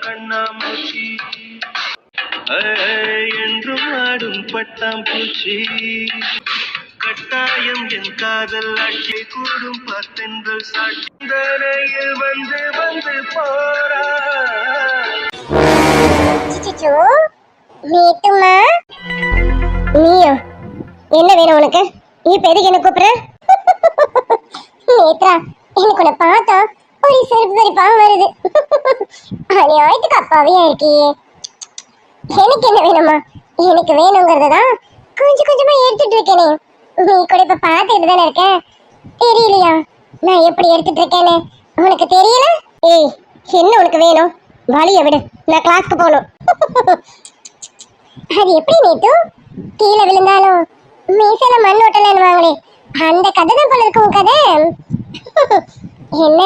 கண்ணாமூச்சி என்றும் ஆடும் பட்டாம்பூச்சி கட்டாயம் என் காதல் ஆட்சி கூடும் பார்த்தென்றல் சாட்சியில் வந்து வந்து போறா. நீயோ என்ன வேணும் உனக்கு? இப்ப எதுக்கு என்ன கூப்பிடுற? நேத்ரா, எனக்கு உன்னை பார்த்தா ஒரு செருப்பு செருப்பா வருது. அநியாயத்துக்கு அப்பாவே இருக்கியே. எனக்கு என்ன வேணுமா? எனக்கு வேணுங்கிறதான் கொஞ்சம் கொஞ்சமா எடுத்துட்டு இருக்கேனே. நீ கூட இப்ப பாத்துக்கிட்டு தானே இருக்க. தெரியலையா நான் எப்படி எடுத்துட்டு இருக்கேன்னு? உனக்கு தெரியல? ஏய், என்ன உனக்கு வேணும்? வழிய விடு, நான் கிளாஸ்க்கு போகணும். அது எப்படி நேத்து கீழே விழுந்தாலும் மீசையில மண் ஓட்டலன்னுவாங்களே, அந்த கதை தான் போல இருக்கும் கதை. என்ன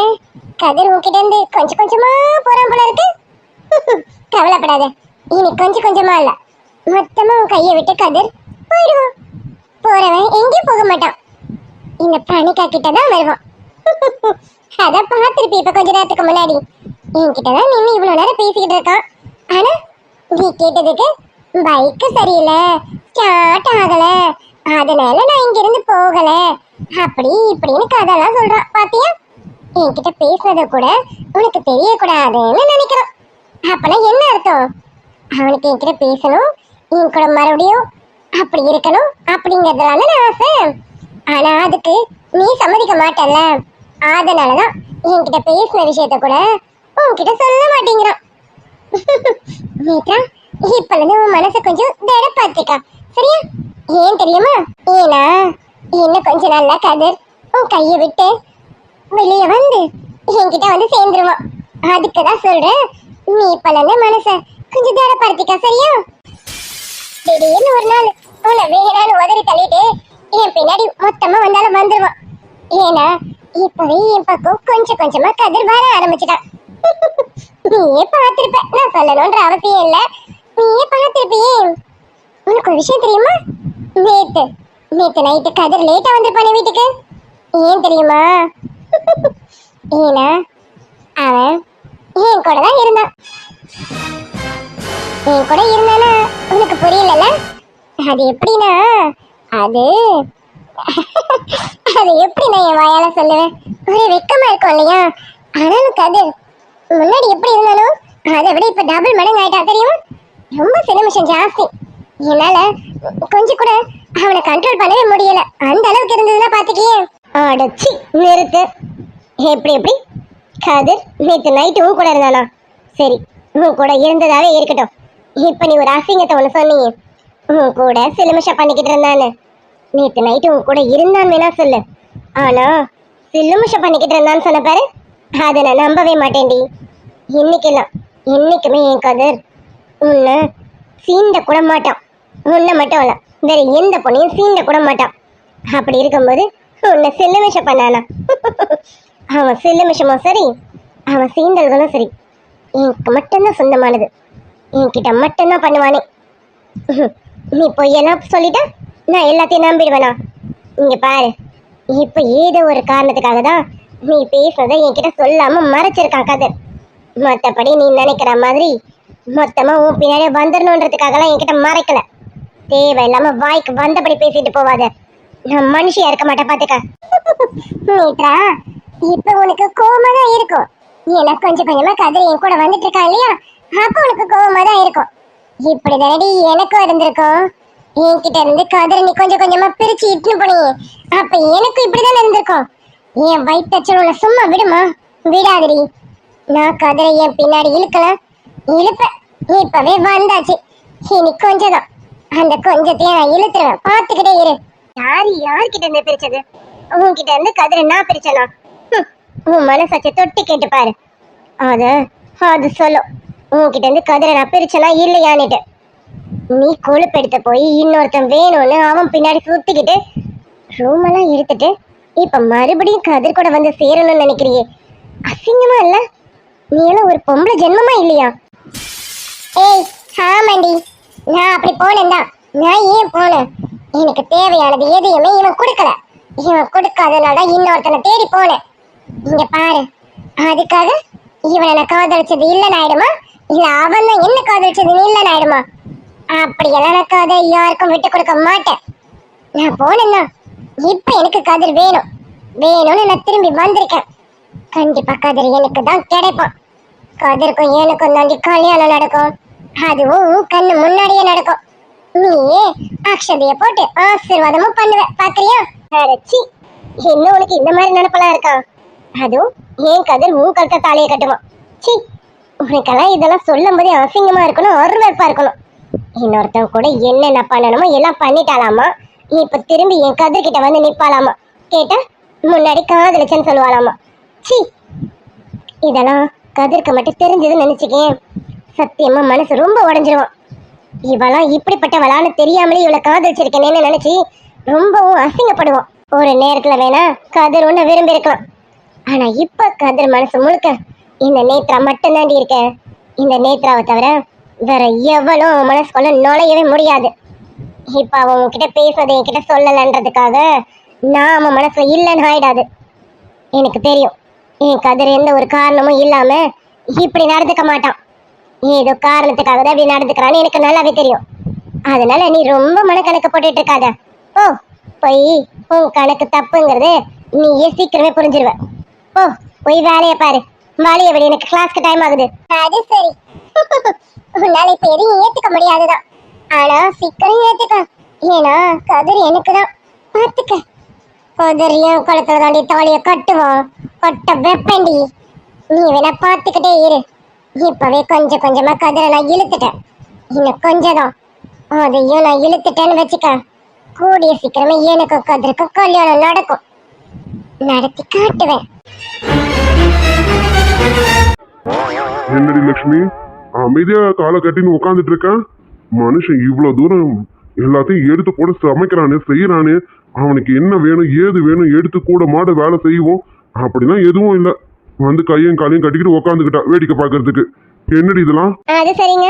கதிர் உன்கிட்ட இருந்து கொஞ்சம் கொஞ்சமா போறான் போல இருக்கு. கவலைப்படாத, இனி கொஞ்சம் கொஞ்சமா இல்ல, மொத்தமா உன் கையை விட்டு கதிர் போயிடுவான். போறவன் எங்கேயும் போக மாட்டான், இந்த பிராணிக்கா கிட்டதான் வருவான். அத பார்த்திருப்பி இப்ப கொஞ்ச நேரத்துக்கு முன்னாடி என்கிட்டதான் நின்று இவ்வளவு நேரம் பேசிக்கிட்டு இருக்கான். ஆனா நீ கேட்டதுக்கு பைக்கு சரியில்லை, ஸ்டார்ட் ஆகல, அதனால நான் இங்க இருந்து போகல, அப்படி இப்படின்னு கதையெல்லாம் சொல்றான். பாத்தியா, என்கிட்ட பேசுனத கூட உனக்கு தெரியக்கூடாதுன்னு நினைக்கிறான். அப்பனா என்ன அர்த்தம்? அவனுக்கு என்கிட்ட பேசணும், என் கூட மறுபடியும் அப்படி இருக்கணும் அப்படிங்கறதுனால நான் ஆசை. ஆனா அதுக்கு நீ சம்மதிக்க மாட்டல்ல, அதனாலதான் என்கிட்ட பேசின விஷயத்த கூட உன்கிட்ட சொல்ல மாட்டேங்கிறான். நேத்ரா, இப்பலந்து உன் மனசை கொஞ்சம் திட பார்த்துக்கா, சரியா? ஏன் தெரியுமா? ஏன்னா இன்னும் கொஞ்ச நாள்ல கதிர் உன் கையை விட்டு வெளியே வந்து என்கிட்ட வந்து சேர்ந்துருவான். அதுக்குதான் சொல்றேன், நீ இப்பலந்து மனசை கொஞ்சம் திட பார்த்துக்கா, சரியா? திடீர்னு ஒரு நாள் உன்னை வேணான்னு உதறி தள்ளிட்டு என் பின்னாடி மொத்தமா வந்தாலும் வந்துருவான். ஏன்னா இப்பவே என் பக்கம் கொஞ்சம் கொஞ்சமா கதிர் வர ஆரம்பிச்சுட்டான். நீயே பார்த்திருப்ப, நான் சொல்லணும்ன்ற அவசியம் இல்ல, நீயே பார்த்திருப்பியே. உனக்கு ஒரு விஷயம் தெரியுமா? நேத்து நைட்டு கதிர் லேட்டா வந்திருப்பானே வீட்டுக்கு. ஏன் தெரியுமா? ஏன்னா அவன் என் கூட தான் இருந்தான். என் கூட இருந்தானா உனக்கு புரியல? அது எப்படின்னா அது அது எப்படி நான் என் வாயால சொல்லுவேன், ஒரு வெக்கமா இருக்கும் இல்லையா? ஆனாலும் கதிர் முன்னாடி எப்படி இருந்தாலும் அதை விட இப்ப டபுள் மடங்கு ஆயிட்டா, தெரியுமா? ரொம்ப சினிமிஷம் ஜாஸ்தி. என்னால கொஞ்சம் கூட அவனை கண்ட்ரோல் பண்ணவே முடியல, அந்த அளவுக்கு இருந்ததுன்னா பாத்துக்கியே. அடச்சி நிறுத்து. எப்படி கதிர் நேற்று நைட்டு உன் கூட இருந்தானா? சரி, உன் கூட இருந்ததாவே இருக்கட்டும். இப்ப நீ ஒரு அசிங்கத்தை ஒண்ணு சொன்னீங்க, உன் கூட சிலுமிஷம் பண்ணிக்கிட்டு இருந்தான்னு. நேற்று நைட்டு உன் கூட இருந்தான்னு வேணா சொல்லு, ஆனா சிலுமிஷம் பண்ணிக்கிட்டு இருந்தான்னு சொன்ன பாரு, அதை நான் நம்பவே மாட்டேன்டி. இன்னைக்குமே என் கதிர் உன்னை சீண்ட கூட மாட்டான். உன்னை மட்டும் இல்ல, வேற எந்த பொண்ணையும் சீண்ட கூட மாட்டான். அப்படி இருக்கும்போது உன்னை சிலுமிஷம் பண்ணானா? அவன் சிலுமிஷமும் சரி, அவன் சீண்டல்களும் சரி எனக்கு மட்டும்தான் சொந்தமானது, என்கிட்ட மட்டும்தான் பண்ணுவானே. நீ பொய்யெல்லாம் சொல்லிட்டா நான் எல்லாத்தையும் நம்பிடுவேனா? இங்க பாரு, இப்ப ஏதோ ஒரு காரணத்துக்காக தான் நீ பேசுனதை என்கிட்ட சொல்லாம மறைச்சிருக்கான் கதிர். மற்றபடி நீ நினைக்கிற மாதிரி மொத்தமா உன் பின்னாடி வந்துடணுன்றதுக்காகலாம் என்கிட்ட மறைக்கல. தேவையில்லாம வாய்க்கு வந்தபடி பேசிட்டு போவாத, நான் மனுஷியா இருக்க மாட்டேன் பாத்துக்க. நேத்ரா, இப்ப உனக்கு கோவமா தான் இருக்கும். ஏன்னா கொஞ்சம் கொஞ்சமா கதிர் என் கூட வந்துட்டு இருக்கா இல்லையா, அப்ப உனக்கு கோவமா தான் இருக்கும். இப்படி தானடி எனக்கும் இருந்திருக்கும். என்கிட்ட இருந்து கதிரை நீ கொஞ்சம் கொஞ்சமா பிரிச்சு இட்டுன்னு போனீங்க, அப்ப எனக்கும் இப்படிதான் இருந்திருக்கும். என் வயிற்றுல சும்மா விடுமா? விடாதடி. நான் கதிரை என் பின்னாடி இழுப்பேன். இப்பவே வந்தாச்சு, இனி கொஞ்சம் தான், அந்த கொஞ்சத்தையும் நான் இழுத்துருவேன், பாத்துக்கிட்டே இரு. யாருக்கிட்ட இருந்து பிரிச்சது? உன்கிட்ட இருந்து கதிரை நான் பிரிச்சனா? உன் மனசாட்சி தொட்டு கேட்டு பாரு, அது சொல்லும் உன்கிட்ட இருந்து கதிரை நான் பிரிச்சனா இல்லையான்னுட்டு. நீ கொழுப்பெடுத்த போய் இன்னொருத்தன் வேணும்னு அவன் பின்னாடி சுத்திக்கிட்டு ரூம் எல்லாம் எடுத்துட்டு இப்ப மறுபடியும் கதிர் கூட வந்து சேரணும்னு நினைக்கிறியே, அசிங்கமா இல்ல? நீ எல்லாம் ஒரு பொம்பளை ஜென்மமா இல்லையா? ஏய் ஆமாண்டி, நான் அப்படி போனேன்தான். நான் ஏன் போனேன்? எனக்கு தேவையானது எதையுமே இவன் கொடுக்கல. இவன் கொடுக்காதனால இன்னொருத்தனை தேடி போனேன். இங்க பாரு, அதுக்காக இவனை நான் காதலிச்சது இல்லைன்னு ஆயிடுமா, இல்ல அவன் தான் என்ன காதலிச்சது இல்லைன்னு ஆயிடுமா? அப்படியெல்லாம் நான் காதல் யாருக்கும் விட்டு கொடுக்க மாட்டேன். நான் போனேன்னா இப்ப எனக்கு கதிர் வேணும் வேணும்னு நான் திரும்பி வந்திருக்கேன். கண்டிப்பா கதிர் எனக்கு தான் கிடைப்பான். கதிர்க்கும் எனக்கும் தாண்டி கல்யாணம் நடக்கும். அதுவும் உன் கண்ணு முன்னாடியே நடக்கும். நீயே அக்ஷதைய போட்டு ஆசீர்வாதமும் பண்ணுவ, பாக்குறியா? அடச்சி, இன்னும் உனக்கு இந்த மாதிரி நினைப்பெல்லாம் இருக்கா? அதுவும் ஏன் கதிர் உன் கழுத்த தாலியை கட்டுவான். சி, உனக்கெல்லாம் இதெல்லாம் சொல்லும் போதே அசிங்கமா இருக்கணும், அருவருப்பா இருக்கணும். இன்னொருத்தன் கூட என்னென்ன பண்ணணுமோ எல்லாம் பண்ணிட்டாலாமா. இப்ப திரும்பி என் கதிர் கிட்ட வந்து நிப்பாலாமா. கேட்டா முன்னாடி காதலிச்சேன்னு சொல்லுவாளாமா. சி, இதெல்லாம் கதிர்க்கு மட்டும் தெரிஞ்சதுன்னு நினைச்சுக்கேன், சத்தியமா மனசு ரொம்ப உடஞ்சிருவான். இவெல்லாம் இப்படிப்பட்டவளான்னு தெரியாமலே இவளை காதலிச்சிருக்கேன்னு நினைச்சு ரொம்பவும் அசிங்கப்படுவான். ஒரு நேரத்துல வேணா கதிர் ஒண்ணு விரும்பி இருக்கலாம். ஆனா இப்ப கதிர் மனசு முழுக்க இந்த நேத்ரா மட்டும் தாண்டி இருக்க. இந்த நேத்ராவை தவிர வேற எவளும் மனசுக்குள்ள நுழையவே முடியாது. இப்ப அவன் உன்கிட்ட பேசுனதை என்கிட்ட சொல்லலன்றதுக்காக நான் அவன் மனசுல இல்லைன்னு ஆயிடாது. எனக்கு தெரியும், என் கதிர் எந்த ஒரு காரணமும் இல்லாம இப்படி நடந்துக்க மாட்டான். ஏதோ காரணத்துக்காக தான் இப்படி நடந்துக்கிறான்னு எனக்கு நல்லாவே தெரியும். அதனால நீ ரொம்ப மனக்கணக்கு போட்டுட்டு இருக்காத. ஓ, போய் உன் கணக்கு தப்புங்கிறது நீயே சீக்கிரமே புரிஞ்சிருவ. ஓ, போய் வேலையை பாரு. வேலையை விட எனக்கு கிளாஸ்க்கு டைம் ஆகுது. அது சரி, உன்னால இப்ப எதையும் ஏத்துக்க முடியாதுதான். ஆனா சீக்கிரம் ஏத்துக்க. ஏன்னா கதிர் எனக்கு தான். பார்த்துக்க, கதிரியும் குளத்துல தாண்டி தாலிய கட்டுவோம். கொட்ட வெப்பண்டி. நீ வேணா பார்த்துக்கிட்டே இரு. இப்பவே கொஞ்சம் கொஞ்சமா கதிரை நான் இழுத்துட்டேன். இன்னும் கொஞ்சம் தான், அதையும் நான் இழுத்துட்டேன்னு வச்சுக்க, கூடிய சீக்கிரமே எனக்கு கதிருக்கு கல்யாணம் நடக்கும். நடத்தி காட்டுவேன். என்னடி லட்சுமி, அமைதியா காலை கட்டின்னு உட்காந்துட்டு இருக்க? மனுஷன் இவ்வளவு தூரம் எல்லாத்தையும் எடுத்து போட சமைக்கிறானே, செய்யறானே. அவனுக்கு என்ன வேணும் ஏது வேணும் எடுத்து கூட மாட வேலை செய்வோம். அப்படிலாம் எதுவும் இல்லை. வந்து கையும் காலையும் கட்டிக்கிட்டு உட்காந்துக்கிட்டா வேடிக்கை பாக்குறதுக்கு. என்னடி இதெல்லாம்? அது சரிங்க,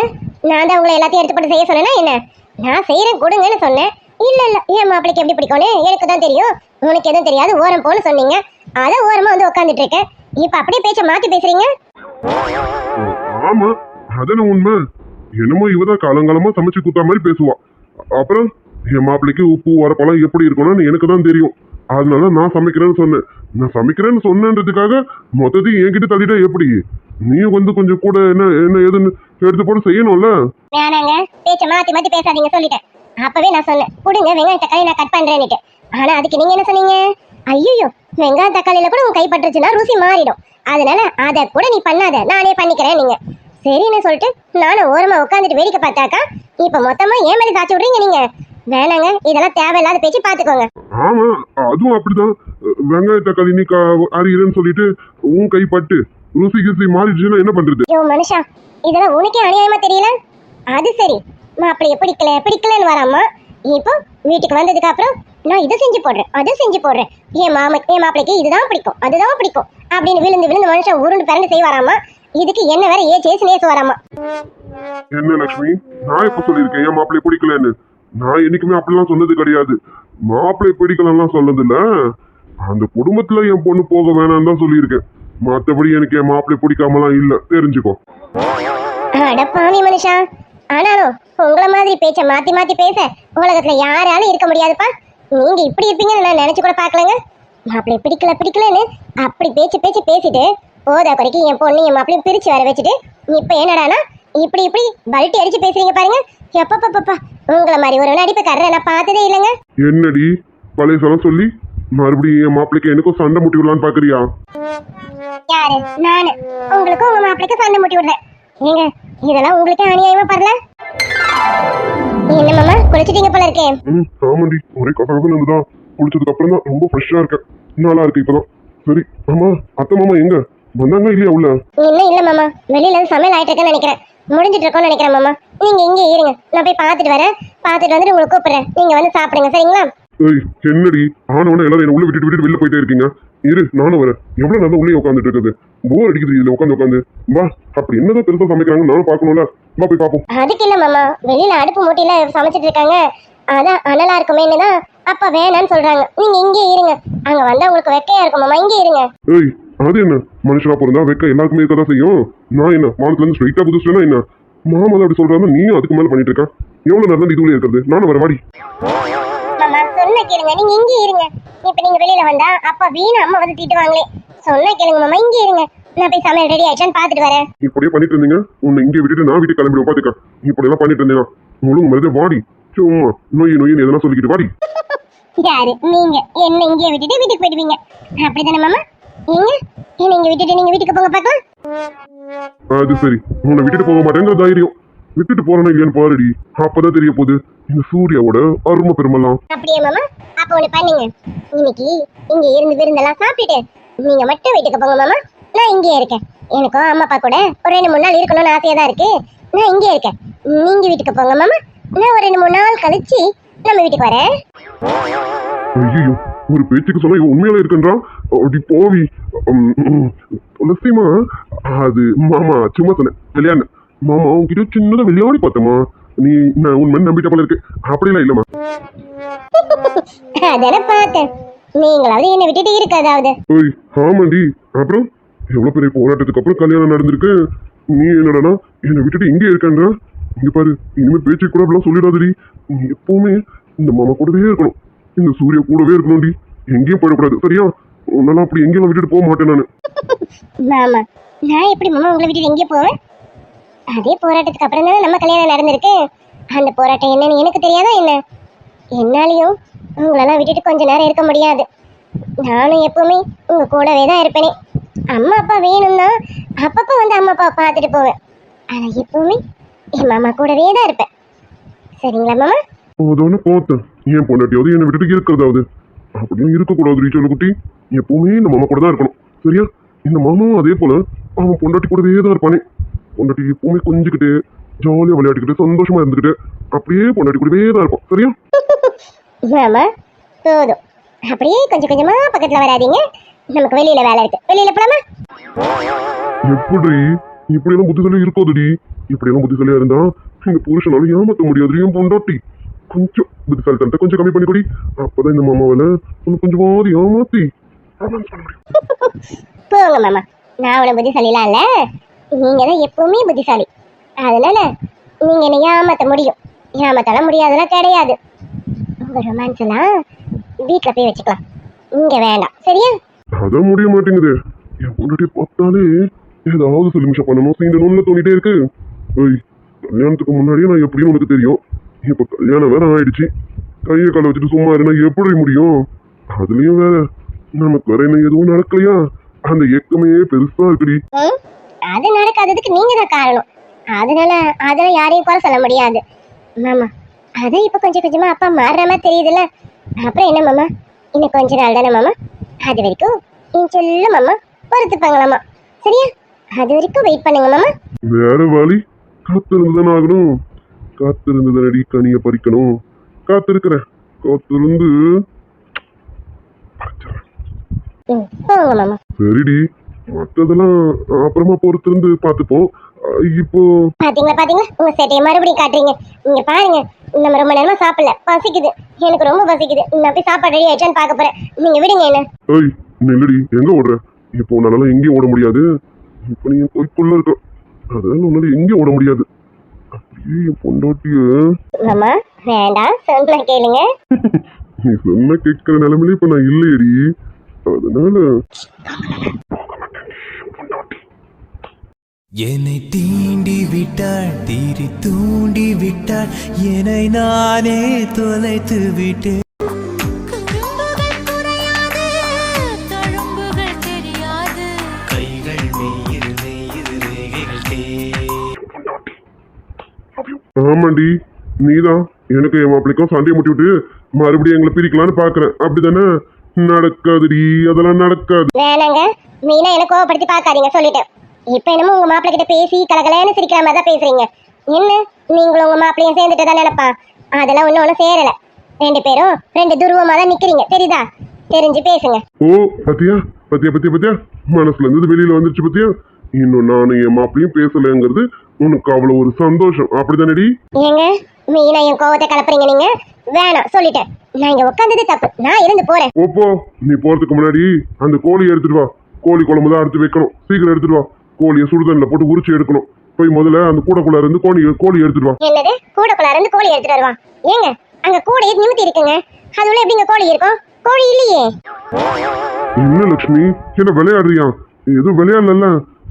நான் தான் உங்களை எல்லாத்தையும் எடுத்து போட்டு செய்ய சொன்னேன்னா என்ன? நான் செய்யறேன் கொடுங்கன்னு சொன்னேன். இல்ல இல்ல, என் மாப்பிளைக்கு எப்படி பிடிக்கும்னு எனக்கு தான் தெரியும், உனக்கு எதுவும் தெரியாது, ஓரம் போன்னு சொன்னீங்க. அதான் ஓரமா வந்து உட்காந்துட்டு இருக்கேன். இப்ப அப்படியே பேச்ச மாத்தி பேசுறீங்க. ஆமா, அதான உண்மை. என்னமோ இவதான் காலங்காலமா சமைச்சு கூத்தா மாதிரி பேசுவா. அப்புறம் என் மாப்பிளைக்கு உப்பு வரப்பெல்லாம் எப்படி இருக்கணும்னு எனக்கு தான் தெரியும். அதனால நான் சமைக்கிறேன்னு சொன்னேன். நான் சமைக்கிறேன்னு சொன்னேன்றதுக்காக மொத்தத்தையும் என்கிட்ட தள்ளிட்டா எப்படி? நீயும் வந்து கொஞ்சம் கூட என்ன என்ன ஏதுன்னு எடுத்து போட்டு செய்யணும்ல. வேணாங்க, பேச்ச மாத்தி மாத்தி பேசாதீங்க சொல்லிட்டேன். அப்பவே நான் சொன்னேன் கொடுங்க வெங்காயம் தக்காளி நான் கட் பண்றேன்னுட்டு. ஆனா அதுக்கு நீங்க என்ன சொன்னீங்க? ஐயோ, வெங்காயம் தக்காளியில கூட உன் கை பட்டுருச்சுன்னா ருசி மாறிடும், அதனால அதை கூட நீ பண்ணாத, நானே பண்ணிக்கிறேன் நீங்க. சரின்னு சொல்லிட்டு நானும் ஓரமா உட்காந்துட்டு வேடிக்கை பார்த்தாக்கா இப்ப மொத்தமா ஏன் மேலே சாச்சி விடுறீங்க நீங்க. வேணாங்க, இதெல்லாம் தேவையில்லாத பேச்சு, பாத்துக்கோங்க. ஆமா, அதுவும் அப்படிதான். வெங்காய தக்காளி நீ அறிகிறேன்னு சொல்லிட்டு உன் கை பட்டு ருசி கிசி மாறிடுச்சுன்னா என்ன பண்றது? ஐயோ மனுஷா, இதெல்லாம் உனக்கே அநியாயமா தெரியல? அது சரி, மாப்பிளைய பிடிக்கலன்னு வராமா. இப்போ வீட்டுக்கு வந்ததுக்கு அப்புறம் நான் இதை செஞ்சு போடுறேன் அதை செஞ்சு போடுறேன், என் மாப்பிளைக்கு இதுதான் பிடிக்கும் அதுதான் பிடிக்கும் அப்படின்னு விழுந்து விழுந்து மனுஷன் உருண்டு பிறந்து செய்வாராமா. இதுக்கு என்ன வேற நேசு வராமா. என்ன லட்சுமி, நான் எப்ப சொல்லியிருக்கேன் என் மாப்பிள்ளை பிடிக்கலன்னு? நான் என்னைக்குமே அப்படிலாம் சொன்னது கிடையாது. மாப்பிள்ளை பிடிக்கலாம் சொன்னது இல்ல, அந்த குடும்பத்துல என் பொண்ணு போக வேணாம் தான் சொல்லியிருக்கேன். மற்றபடி எனக்கு என் மாப்பிள்ளை பிடிக்காமலாம் இல்ல, தெரிஞ்சுக்கோ. அட பாவி மனுஷா, ஆனாலும் உங்களை மாதிரி பேச்ச மாத்தி மாத்தி பேச உலகத்துல யாராலும் இருக்க முடியாதுப்பா. நீங்க இப்படி இருப்பீங்கன்னு நான் நினைச்சு கூட பாக்கலங்க. மாப்பிள்ளை பிடிக்கலன்னு அப்படி பேச்சு பேசிட்டு போதா குறைக்கு என் பொண்ணு என் மாப்பிள்ளையும் பிரிச்சு வர வச்சுட்டு இப்ப என்னடானா இப்படி பல்ட்டி அடிச்சு பேசுறீங்க பாருங்க. எப்பப்பா, உங்களை மாதிரி ஒரு நடிப்புக்காரரை நான் பார்த்ததே இல்லைங்க. என்னடி பழைய சொல்ல சொல்லி மறுபடியும் என் மாப்பிள்ளைக்கு எனக்கும் சண்டை முட்டி விடலான்னு பாக்குறியா? யாரு? நானு உங்களுக்கும் உங்க மாப்பிள்ளைக்கு சண்டை முட்டி விடுறேன். நீங்க இதெல்லாம் உங்களுக்கு அநியாயமா பரல? என்ன மாமா குளிச்சிட்டீங்க போல இருக்கேன். ஆமாண்டி, ஒரே கசகசன்னு இருந்துதான். குளிச்சதுக்கு அப்புறம் தான் ரொம்ப ஃப்ரெஷ்ஷா இருக்கேன். நல்லா இருக்கு இப்பதான். சரி மாமா, அத்தை மாமா எங்க வந்தாங்க இல்லையா உள்ள? இன்னும் இல்ல மாமா, வெளியில இருந்து சமையல் ஆயிட்டு இருக்கேன்னு நினைக்கிறேன், முடிஞ்சிட்டு இருக்கோம்னு நினைக்கிறேன் மாமா. நீங்க இங்கே இருங்க, நான் போய் பார்த்துட்டு வரேன். பார்த்துட்டு வந்துட்டு உங்களுக்கு கூப்பிடுறேன், நீங்க வந்து சாப்பிடுங்க சரிங்களா? ஏய் என்னடி ஆனவன எல்லாரும் என்ன உள்ள விட்டுட்டு வெளில போயிட்டே இருக்கீங்க. இரு நானும் வரேன். எவ்வளவு நேரம் உள்ளே உட்காந்துட்டு இருக்குது, போர் அடிக்குது இதுல உட்காந்து. வா, அப்படி என்னதான் பெருசா சமைக்கிறாங்க நானும் பார்க்கணும்ல, வா போய் பார்ப்போம். அதுக்கு இல்ல மாமா, வெளியில அடுப்பு மூட்டில சமைச்சிட்டு இருக்காங்க, அதான் அனலா இருக்குமேன்னு தான் அப்பா வேணான்னு சொல்றாங்க. நீங்க இங்கே இருங்க, அங்க வந்தா உங்களுக்கு வெக்கையா இருக்கும் மாமா, இங்கே இருங்க. ஏய் அது என்ன மனுஷனா பிறந்தா வெக்க எல்லாருக்குமே இருக்கதான் செய்யும். நான் என்ன வானத்துல இருந்து ஸ்ட்ரைட்டா குதிச்சிட்டேன்னா என்ன? மாமா தான் அப்படி சொல்றாங்க, நீயும் அதுக்கு மேல பண்ணிட்டு இருக்க. எவ்வளவு நேரம் இதுல இருக்கிறது? நானும் வர வாடி. மாமா சொன்ன கேளுங்க, நீங்க இங்கே இருங்க. இப்ப நீங்க வெளியில வந்தா அப்பா வீணா அம்மா வந்து திட்டுவாங்களே. சொன்ன கேளுங்க மாமா, இங்கே இருங்க. நான் போய் சமையல் ரெடி ஆயிடுச்சான்னு பாத்துட்டு வரேன். இப்படியே பண்ணிட்டு இருந்தீங்க, உன்னை இங்கே விட்டுட்டு நான் வீட்டுக்கு கிளம்பிடுவோம். பாத்துக்க, இப்படி எல்லாம் பண்ணிட்டு இருந்தீங்க உங்களுக்கு மருந்து வாடி. சும்மா நொய் நொய்னு எதனா சொல்லிக்கிட்டு வாடி. யாரு நீங்க? என்ன இங்கே விட்டுட்டு வீட்டுக்கு போயிடுவீங்க அப்படிதானே மாமா? நீங்க என்ன இங்க விட்டுட்டு நீங்க வீட்டுக்கு போங்க பாக்கலாம். அது சரி, உன்னை விட்டுட்டு போக மாட்டேங்கிற தைரியம். விட்டுட்டு போறேன்னா இல்லையான்னு பாருடி, அப்பதான் தெரிய போகுது இந்த சூர்யாவோட அருமை பெருமெல்லாம். அப்படியே மாமா, அப்ப ஒண்ணு பண்ணுங்க. இன்னைக்கு இங்க இருந்து விருந்தெல்லாம் சாப்பிட்டுட்டு நீங்க மட்டும் வீட்டுக்கு போங்க மாமா. நான் இங்கே இருக்கேன். எனக்கும் அம்மா அப்பா கூட ஒரு 2-3 நாள் இருக்கணும்னு ஆசையா தான் இருக்கு. நான் இங்கே இருக்கேன், நீங்க வீட்டுக்கு போங்க மாமா. நான் ஒரு 2-3 நாள் கழிச்சு நம்ம வீட்டுக்கு வரேன். ஐயோ, ஒரு பேச்சுக்கு சொன்னா இவன் உண்மையில இருக்குன்றான். அப்படி போவி துளசிமா. அது மாமா சும்மா சொன்னேன், விளையாடு. மாமா உன்கிட்ட சின்னதா விளையாடி பார்த்தமா, நீ நான் உண்மை நம்பிட்ட போல இருக்கு. அப்படிலாம் இல்லம்மா. அதெல்லாம் பார்த்தேன். நீங்களாவது என்ன விட்டுட்டு இருக்காதாவது. ஓய் ஆமாண்டி. அப்புறம் எவ்வளவு பெரிய போராட்டத்துக்கு அப்புறம் கல்யாணம் நடந்திருக்கு. நீ என்னடா என்னை விட்டுட்டு இங்கே இருக்கேன்றா? இங்க பாரு, இனிமே பேச்சு கூட அப்படிலாம் சொல்லிடாதடி. நீ எப்பவுமே இந்த மாமா கூடவே இருக்கணும், இந்த சூர்யா கூடவே இருக்கணும்டி. எங்கேயும் போயிடக்கூடாது, சரியா? உன்னால அப்படி எங்கேயும் விட்டுட்டு போக மாட்டேன் நானு. மாமா, நான் எப்படி மாமா உங்களை விட்டுட்டு எங்கே போவேன்? அதே போராட்டத்துக்கு அப்புறம் தானே நம்ம கல்யாணம் நடந்திருக்கு. அந்த போராட்டம் என்னன்னு எனக்கு தெரியாதா என்ன? என்னாலையும் உங்களெல்லாம் விட்டுட்டு கொஞ்ச நேரம் இருக்க முடியாது. நானும் எப்பவுமே உங்க கூடவே தான் இருப்பேனே. அம்மா அப்பா வேணும்னா அப்பப்போ வந்து அம்மா அப்பா பார்த்துட்டு போவேன். ஆனா எப்பவுமே என் மாமா கூடவே தான் இருப்பேன். சரிங்களா மாமா? அதோட பார்த்தேன், ஏன் பொண்டாட்டியாவது என்னை விட்டுட்டு இருக்கிறதாவது. அப்படியும் இருக்கக்கூடாது ரீச்சல் குட்டி. எப்பவுமே இந்த மாமா கூட தான் இருக்கணும், சரியா? இந்த மாமாவும் அதே போல அவன் பொண்டாட்டி கூடவே தான் இருப்பானே. பொண்டாட்டி எப்பவுமே கொஞ்சிக்கிட்டு ஜாலியா விளையாடிக்கிட்டு சந்தோஷமா இருந்துக்கிட்டு அப்படியே பொண்டாட்டி கூடவே தான் இருப்பான், சரியா? மாமா போதும், அப்படியே கொஞ்சம் கொஞ்சமா பக்கத்துல வராதீங்க. நமக்கு வெளியில வேலை இருக்கு, வெளியில போலாமா? எப்படி இப்படி எல்லாம் புத்திசாலியா இருக்காதுடி. இப்படி எல்லாம் புத்திசாலியா இருந்தா இந்த புருஷனால ஏமாத்த முடியாது. என் பொண்டாட்டி கொஞ்சம் புத்திசாலித்தனத்தை கொஞ்சம் கம்மி பண்ணி கொடி. அப்பதான் இந்த மாமாவில உனக்கு கொஞ்சமாவது ஏமாத்தி போங்க மாமா, நான் உன புத்திசாலிலாம் இல்ல, நீங்க தான் எப்பவுமே புத்திசாலி. அதனால நீங்க என்ன ஏமாத்த முடியும், ஏமாத்தலாம் முடியாதெல்லாம் கிடையாது. உங்க ரொமான்ஸ் எல்லாம் வீட்டுல போய் வச்சுக்கலாம், இங்க வேண்டாம், சரியா? அதான் முடிய மாட்டேங்குது. என் பொண்டாட்டியை பார்த்தாலே ஏதாவது சொல்லிமிஷம் பண்ணணும் செய்யணும்னு தோணிட்டே இருக்கு. ஓய், கல்யாணத்துக்கு முன்னாடியே நான் எப்படியும் உனக்கு தெரியும். இப்ப கல்யாணம் வேற ஆயிடுச்சு, கையை காலை வச்சுட்டு சும்மா இருந்தா எப்படி முடியும்? அதுலயும் வேற நமக்கு வேற என்ன எதுவும் நடக்கலையா? அந்த ஏக்கமே பெருசா இருக்குடி. அது நடக்காததுக்கு நீங்க தான் காரணம். அதனால அதெல்லாம் யாரையும் குறை சொல்ல முடியாது மாமா. அதான் இப்ப கொஞ்சம் கொஞ்சமா அப்பா மாறுற மாதிரி தெரியுதுல்ல. அப்புறம் என்ன மாமா, இன்னும் கொஞ்ச நாள் தானே மாமா. அது வரைக்கும் என் சொல்ல மாமா பொறுத்துப்பாங்களாமா, சரியா? அது வரைக்கும் வெயிட் பண்ணுங்க மாமா. வேற வாலி, காத்திருந்துதானே ஆகணும். காத்திருந்ததனடி கனிய பறிக்கணும். காத்திருக்கிறேன், காத்திருந்து போங்க மாமா. சரிடி, மற்றதெல்லாம் அப்புறமா பொறுத்திருந்து பார்த்துப்போம். இப்போ பாத்தீங்களா பாத்தீங்களா, உங்க சேட்டையை மறுபடியும் காட்டுறீங்க. நீங்க பாருங்க, நம்ம ரொம்ப நேரமா சாப்பிடல, பசிக்குது, எனக்கு ரொம்ப பசிக்குது. நான் போய் சாப்பாடு ரெடி ஆயிடுச்சான்னு பார்க்க போறேன், நீங்க விடுங்க என்ன. ஏய் நெல்லடி, எங்க ஓடுற? இப்போ உன்னால எங்கேயும் ஓட முடியாது. இப்போ நீ போய்க்குள்ள இருக்க, அதனால உன்னால எங்கேயும் ஓட முடியாது. அப்படியே என் பொண்டாட்டிய மாமா வேண்டாம், சொன்னா கேளுங்க. நீ சொன்ன கேட்கிற நிலைமையில இப்ப நான் இல்லையடி. அதனால என்னை தீண்டி விட்டாள், தீரி தூண்டி விட்டாள், என்னை நானே தொலைத்து விட்டேன். கைகள் மெய்யில் மெய்யில் ரேகைகள் தே. ஆமாண்டி, நீதான் எனக்கு என் மாப்பிளைக்கும் சண்டையை முட்டி விட்டு மறுபடியும் எங்களை பிரிக்கலான்னு பாக்குறேன். அப்படிதானே? நடக்காதுடி, அதெல்லாம் நடக்காது. வேணாங்க, மீனா எனக்கு கோவப்படுத்தி பார்க்காதீங்க, சொல்லிட்டேன். இப்ப என்னமோ உங்க மாப்பிள்ளை கிட்ட பேசி கலகலன்னு சிரிக்கிற மாதிரி தான் பேசுறீங்க. என்ன நீங்களும் உங்க மாப்பிள்ளையும் சேர்ந்துட்டு தான் நினைப்பா? அதெல்லாம் ஒன்னும் சேரல. 2 பேரும் 2 துருவமா தான் நிக்கிறீங்க, தெரியுதா? தெரிஞ்சு பேசுங்க. ஓ பத்தியா பத்தியா பத்தியா பத்தியா, மனசுல இருந்து வெளியில வந்துருச்சு பத்தியா? இன்னும் நானும் என் மாப்பிளையும் பேசலங்கிறது உனக்கு அவ்வளவு ஒரு சந்தோஷம், அப்படிதானடி? ஏங்க மீனா என் கோவத்தை கலப்புறீங்க நீங்க. வேணாம், சொல்லிட்டேன். நான் இங்க உட்காந்தது தப்பு, நான் இருந்து போறேன். ஓப்போ, நீ போறதுக்கு முன்னாடி அந்த கோழியை எடுத்துட்டு வா. கோழி குழம்பு தான் அடுத்து வைக்கணும். சீக்கிரம் எடுத்துட்டு வா. கோழியை சுடுதண்ணில போட்டு உரிச்சு எடுக்கணும். போய் முதல்ல அந்த கூடக்குள்ள இருந்து கோழி எடுத்துட்டு வா. என்னது கூடக்குள்ள இருந்து கோழி எடுத்துட்டு வருவா? ஏங்க அங்க கூடையே நிமித்தி இருக்குங்க, அதுல எப்படிங்க கோழி இருக்கும்? கோழி இல்லையே. என்ன லட்சுமி, என்ன விளையாடுறியா? எதுவும் விளையாடல.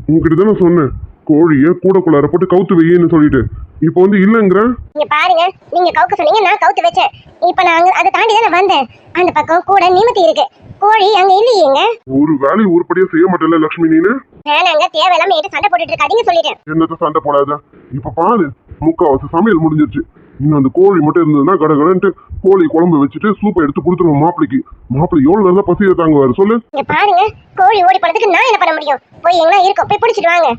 உங்ககிட்ட தானே சொன்னேன் கோழிய கூடக்குள்ளார போட்டு கவுத்து வையின்னு சொல்லிட்டு. இப்போ வந்து இல்லங்கிற. இங்க பாருங்க, நீங்க கவுக்க சொன்னீங்க, நான் கவுத்து வச்சேன். இப்ப நான் அதை தாண்டி தானே வந்தேன். அந்த பக்கம் கூட நிமித்தி இருக்கு, கோழி அங்க இல்லையேங்க. ஒரு வேலையை உருப்படியா செய்ய மாட்டேல லட்சுமி நீனு. வேணாங்க, தேவையில்லாம என்கிட்ட சண்டை போட்டுட்டு இருக்காதீங்க சொல்லிட்டேன். என்னத்த சண்டை போடாத. இப்ப பாரு, முக்காவாசி சமையல் முடிஞ்சிருச்சு. இன்னும் அந்த கோழி மட்டும் இருந்ததுன்னா கடகடன்ட்டு கோழி குழம்பு வச்சுட்டு சூப்பை எடுத்து கொடுத்துருவோம் மாப்பிளைக்கு. மாப்பிள்ளை எவ்வளவு நல்லா பசியை தாங்குவாரு சொல்லு. இங்க பாருங்க, கோழி ஓடி போறதுக்கு நான் என்ன பண்ண முடியும்? போய் எங்கன்னா இருக்கும், போய் பிடிச்சிட்டு வாங்க.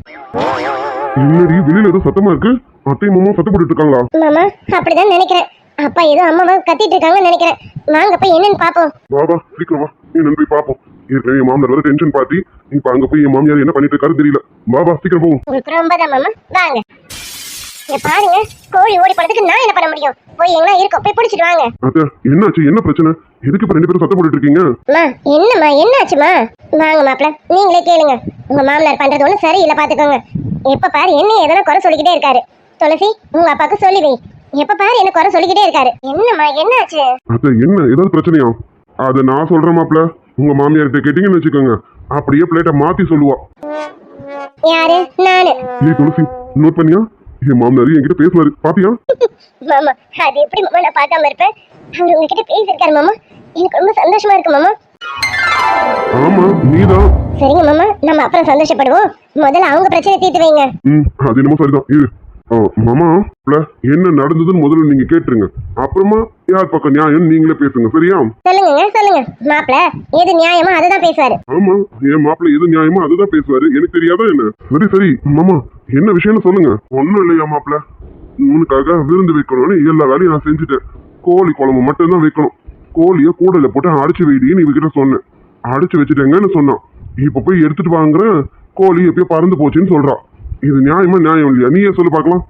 என்னடி வெளியில ஏதோ சத்தமா இருக்கு? அத்தையும் மாமா சத்தம் போட்டுட்டு இருக்காங்களா? மாமா அப்படிதான் நினைக்கிறேன். அப்பா ஏதோ அம்மாவை கத்திட்டு இருக்காங்கன்னு நினைக்கிறேன். வாங்க போய் என்னன்னு பாப்போம். வா சீக்கிரம் வா, நீ போய் பாப்போம். ஏற்கனவே என் மாமனார் வர டென்ஷன் பார்ட்டி. இப்ப அங்க போய் என் மாமியார் என்ன பண்ணிட்டு இருக்காரு தெரியல. வா சீக்கிரம் போவோம். உங்களுக்கு ரொம்ப தான் மாமா, வாங்க. இங்க பாருங்க, கோழி ஓடி போறதுக்கு நான் என்ன பண்ண முடியும்? போய் எங்கன்னா இருக்கும், போய் பிடிச்சிட்டு வாங்க. அத்தை என்னாச்சு, என்ன பிரச்சனை? எதுக்கு இப்ப 2 பேரும் சத்தம் போட்டுட்டு இருக்கீங்க? என்னம்மா என்னாச்சுமா? வாங்க மாப்பிள்ள, நீங்களே கேளுங்க. உங்க மாமனார் பண்றது ஒண்ணு சரியில்லை, பாத்துக்கோங்க. எப்ப பாரு என்ன எதனா குறை சொல்லிக்கிட்டே இருக்காரு. துளசி, உங்க அப்பாக்கு சொல்லி வை. எப்ப பாரு என்ன குறை சொல்லிக்கிட்டே இருக்காரு. என்னம்மா என்னாச்சு? அத்தை என்ன ஏதாவது பிரச்சனையா? அதை நான் சொல்றேன் மாப்பிள்ள. உங்க மாமியார்கிட்ட கேட்டீங்கன்னு வச்சுக்கோங்க, அப்படியே பிளேட்டை மாத்தி சொல்லுவா. யாரு? நானு. ஏய் துளசி, நோட் பண்ணியா? என் மாமனார் என்கிட்ட பேசுவாரு, பாத்தியா? மாமா அது எப்படி மாமா நான் பார்க்காம இருப்பேன்? அவர் உங்ககிட்ட பேசியிருக்காரு மாமா, எனக்கு ரொம்ப சந்தோஷமா இருக்கு மாமா. ஆமா நீதான். சரிங்க மாமா, நம்ம அப்புறம் சந்தோஷப்படுவோம். முதல்ல அவங்க பிரச்சனை தீர்த்து வைங்க. அது என்னமோ சரிதான். இரு மாமா, என்ன நடந்ததுன்னு முதல்ல நீங்க கேட்டுருங்க. அப்புறமா யார் பக்கம் நியாயம் நீங்களே பேசுங்க, சரியா? சொல்லுங்க மாப்பிள்ள, எது நியாயமோ அதுதான் பேசுவாரு. ஆமா, என் மாப்பிள்ள எது நியாயமோ அதுதான் பேசுவாரு. எனக்கு தெரியாதா என்ன? சரி மாமா, என்ன விஷயம்னு சொல்லுங்க. ஒண்ணும் இல்லையா மாப்பிள்ள, உனக்காக விருந்து வைக்கணும்னு எல்லா வேலையும் நான் செஞ்சுட்டேன். கோழி குழம்பு மட்டும் தான் வைக்கணும். கோழிய கூடையில போட்டு அடிச்சு வைடின்னு இவகிட்ட சொன்னேன். அடிச்சு வச்சுட்டேங்கன்னு சொன்னான். இப்ப போய் எடுத்துட்டு வாங்குற, கோழி எப்பயோ பறந்து போச்சுன்னு சொல்றான். இது நியாயமா நியாயம் இல்லையா? நீயே சொல்லு பாக்கலாம்.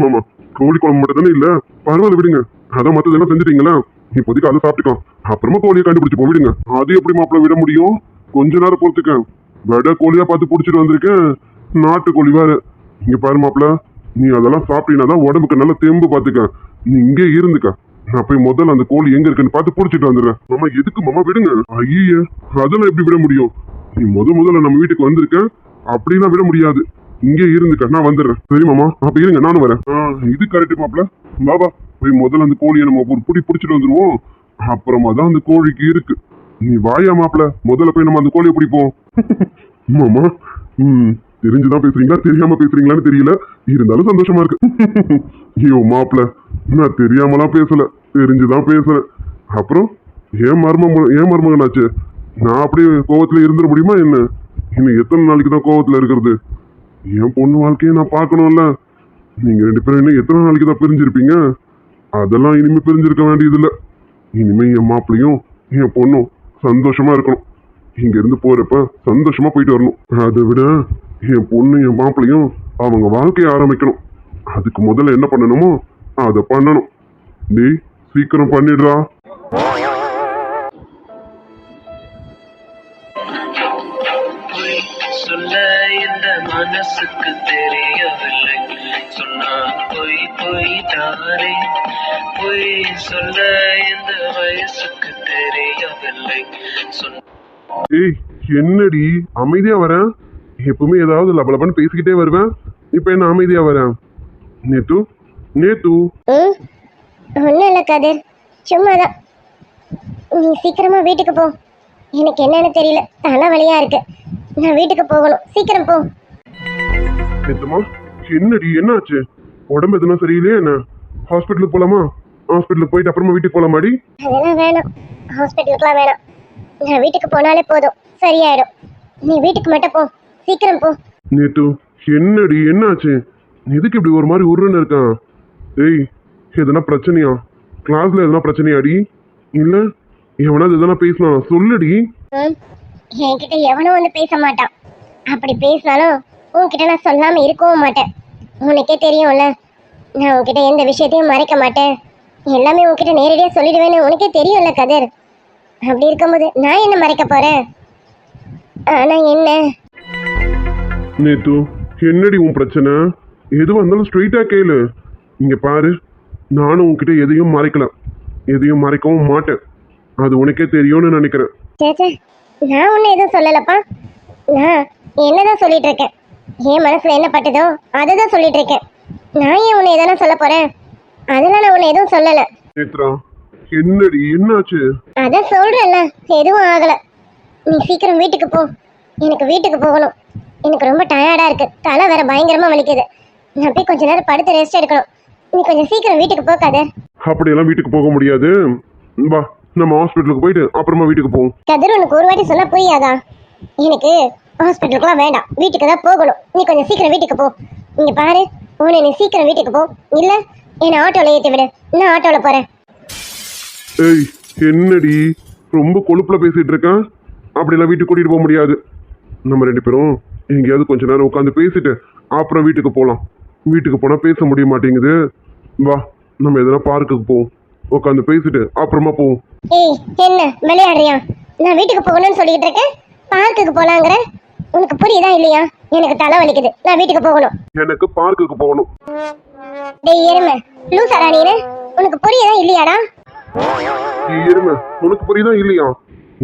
மாமா, கோழி குழம்பு மட்டும் தானே இல்ல, பரவாயில்ல விடுங்க. அதான் மத்ததெல்லாம் செஞ்சுட்டீங்களா, இப்போதைக்கு அதை சாப்பிட்டுக்கோ. அப்புறமா கோழியை கண்டுபிடிச்சு போ விடுங்க. அது எப்படி மாப்பிள்ள விட முடியும்? கொஞ்ச நேரம் பொறுத்துக்க. வெட கோழியா பார்த்து பிடிச்சிட்டு வந்திருக்கேன், நாட்டு கோழி வேற. இங்க பாரு மாப்பிள்ள, நீ அதெல்லாம் சாப்பிட்டீங்கன்னா உடம்புக்கு நல்லா தெம்பு பாத்துக்க. நீ இங்கே இருந்துக்க. நான் போய் முதல்ல அந்த கோழி எங்க இருக்குன்னு பார்த்து பிடிச்சிட்டு வந்துடுறேன். மாமா எதுக்கு மாமா விடுங்க. ஐய, அதெல்லாம் எப்படி விட முடியும்? நீ முதல்ல நம்ம வீட்டுக்கு வந்திருக்க, அப்படின்னா விட முடியாது. இங்கே இருந்துக்க, நான் வந்துடுறேன். சரி மாமா, அப்ப இருங்க, நானும் வரேன். இது கரெக்ட் மாப்பிள்ள. பாபா போய் முதல்ல அந்த கோழியை நம்ம ஒரு பிடிச்சிட்டு வந்துருவோம். அப்புறமா தான் அந்த கோழிக்கு இருக்கு. நீ வாயா மாப்பிள்ள, முதல்ல போய் நம்ம அந்த கோழியை பிடிப்போம். மாமா தெரிஞ்சுதான் பேசுறீங்களா தெரியாம பேசுறீங்களான்னு தெரியல, இருந்தாலும் சந்தோஷமா இருக்கு. ஐயோ மாப்பிள்ள, நான் தெரியாமலாம் பேசல, தெரிஞ்சுதான் பேசுறேன். அப்புறம் ஏன் மருமகனாச்சு, நான் அப்படியே கோவத்துல இருந்துட முடியுமா என்ன? இன்னும் எத்தனை நாளைக்கு தான் கோவத்துல இருக்கிறது? என் பொண்ணு வாழ்க்கையை நான் பார்க்கணும்ல. நீங்க 2 பேரும் இன்னும் எத்தனை நாளைக்கு தான் பிரிஞ்சிருப்பீங்க? அதெல்லாம் இனிமே பிரிஞ்சிருக்க வேண்டியது இல்லை. இனிமே என் மாப்பிள்ளையும் என் பொண்ணும் சந்தோஷமா இருக்கணும். இங்க இருந்து போறப்ப சந்தோஷமா போயிட்டு வரணும். அதை விட என் பொண்ணு என் மாப்பிள்ளையும் அவங்க வாழ்க்கையை ஆரம்பிக்கணும். அதுக்கு முதல்ல என்ன பண்ணணுமோ அதை பண்ணணும். டேய் சீக்கிரம் பண்ணிடுறா. சொல்ல இந்த மனசுக்கு தெரியவில்லை, சொன்னா பொய் தானே. பொய் சொல்ல இந்த வயசுக்கு தெரியவில்லை. ஏய் என்னடி அமைதியா வரேன்? எப்பவுமே ஏதாவது லபலபன்னு பேசிக்கிட்டே வருவேன், இப்ப என்ன அமைதியா வரேன்? நேத்து ஒன்றும் இல்லை கதிர், சும்மாதான். நீ சீக்கிரமா வீட்டுக்கு போ. எனக்கு என்னன்னு தெரியல, தலை வலியா இருக்கு. நான் வீட்டுக்கு போகணும், சீக்கிரம் போ. நேத்துமா என்னடி என்னாச்சு? உடம்பு எதுனா சரியில்லையா என்ன? ஹாஸ்பிட்டலுக்கு போலாமா? ஹாஸ்பிட்டலுக்கு போயிட்டு அப்புறமா வீட்டுக்கு போலாமாடி? அதெல்லாம் வேணாம், ஹாஸ்பிட்டலுக்குலாம் வேணாம். நான் வீட்டுக்கு போனாலே போதும், சரியாயிடும். நீ வீட்டுக்கு மட்டும் போ, சீக்கிரம் போ. நேத்து என்னடி என்னாச்சு? எதுக்கு இப்படி ஒரு மாதிரி உருன்னு இருக்கான்? ஏய் எதனா பிரச்சனையா? கிளாஸ்ல எதனா பிரச்சனையாடி? இல்ல எவனாவது எதனா பேசலாம் சொல்லுடி. என்கிட்ட எவனும் வந்து பேச மாட்டான். அப்படி பேசினாலும் உன்கிட்ட நான் சொல்லாம இருக்கவும் மாட்டேன். உனக்கே தெரியும்ல, நான் உன்கிட்ட எந்த விஷயத்தையும் மறைக்க மாட்டேன். எல்லாமே உன்கிட்ட நேரடியா சொல்லிடுவேன்னு உனக்கே தெரியும்ல கதிர். அப்படி இருக்கும்போது நான் என்ன மறைக்க போறேன்? ஆனா என்ன? நேத்து என்னடி உன் பிரச்சனை? எது வந்தாலும் ஸ்ட்ரெயிட்டா கேளு. இங்க பாரு, நானும் உன்கிட்ட எதையும் மறைக்கல, எதையும் மறைக்கவும் மாட்டேன். அது உனக்கே தெரியும்னு நினைக்கிறேன். சேச்சே, நான் ஒன்னும் எதுவும் சொல்லலப்பா. நான் என்னதான் சொல்லிட்டு இருக்கேன். என் மனசுல என்ன பட்டுதோ அதை தான் சொல்லிட்டு இருக்கேன். நான் ஏன் உன்னை எதனா சொல்ல போறேன்? அதெல்லாம் நான் உன்னை எதுவும் சொல்லல. நேத்ரா, என்னடி என்னாச்சு? அதான் சொல்றேன்ல, எதுவும் ஆகல. நீ சீக்கிரம் வீட்டுக்கு போ. எனக்கு வீட்டுக்கு போகணும். எனக்கு ரொம்ப டயர்டா இருக்கு. தலை வேற பயங்கரமா வலிக்குது. நான் போய் கொஞ்ச நேரம் படுத்து ரெஸ்ட் எடுக்கணும். நீ கொஞ்சம் சீக்கிரம் வீட்டுக்கு போ கதிர். அப்படியெல்லாம் வீட்டுக்கு போக முடியாது. வா, நம்ம ஹாஸ்பிட்டலுக்கு போயிட்டு அப்புறமா வீட்டுக்கு போவோம். கதிர், உனக்கு ஒரு வாட்டி சொன்னா புரியாதா? எனக்கு ஹாஸ்பிட்டலுக்குலாம் வேண்டாம், வீட்டுக்கு தான் போகணும். நீ கொஞ்சம் சீக்கிரம் வீட்டுக்கு போ. இங்க பாரு, உன்னை நீ சீக்கிரம் வீட்டுக்கு போ. இல்ல என்ன ஆட்டோல ஏத்தி விடு, நான் ஆட்டோல போறேன். ஏய், என்னடி ரொம்ப கொழுப்புல பேசிட்டு இருக்க? அப்படியெல்லாம் வீட்டுக்கு கூட்டிட்டு போக முடியாது. நம்ம 2 பேரும் எங்கேயாவது கொஞ்ச நேரம் உட்காந்து பேசிட்டு அப்புறம் வீட்டுக்கு போகலாம். வீட்டுக்கு போனா பேச முடிய மாட்டேங்குது. வா, நம்ம எதனா பார்க்குக்கு போவோம். உட்காந்து பேசிட்டு அப்புறமா போவோம். ஏய், என்ன விளையாடுறியா? நான் வீட்டுக்கு போகணும்னு சொல்லிட்டு இருக்கேன், பார்க்குக்கு போலாங்கிற. உனக்கு புரியுதா இல்லையா? எனக்கு தலை வலிக்குது, நான் வீட்டுக்கு போகணும். எனக்கு பார்க்குக்கு போகணும். டேய் எருமை, லூசாடா நீனு? உனக்கு புரியுதா இல்லையாடா? இருமை, உனக்கு புரியுதா இல்லையா?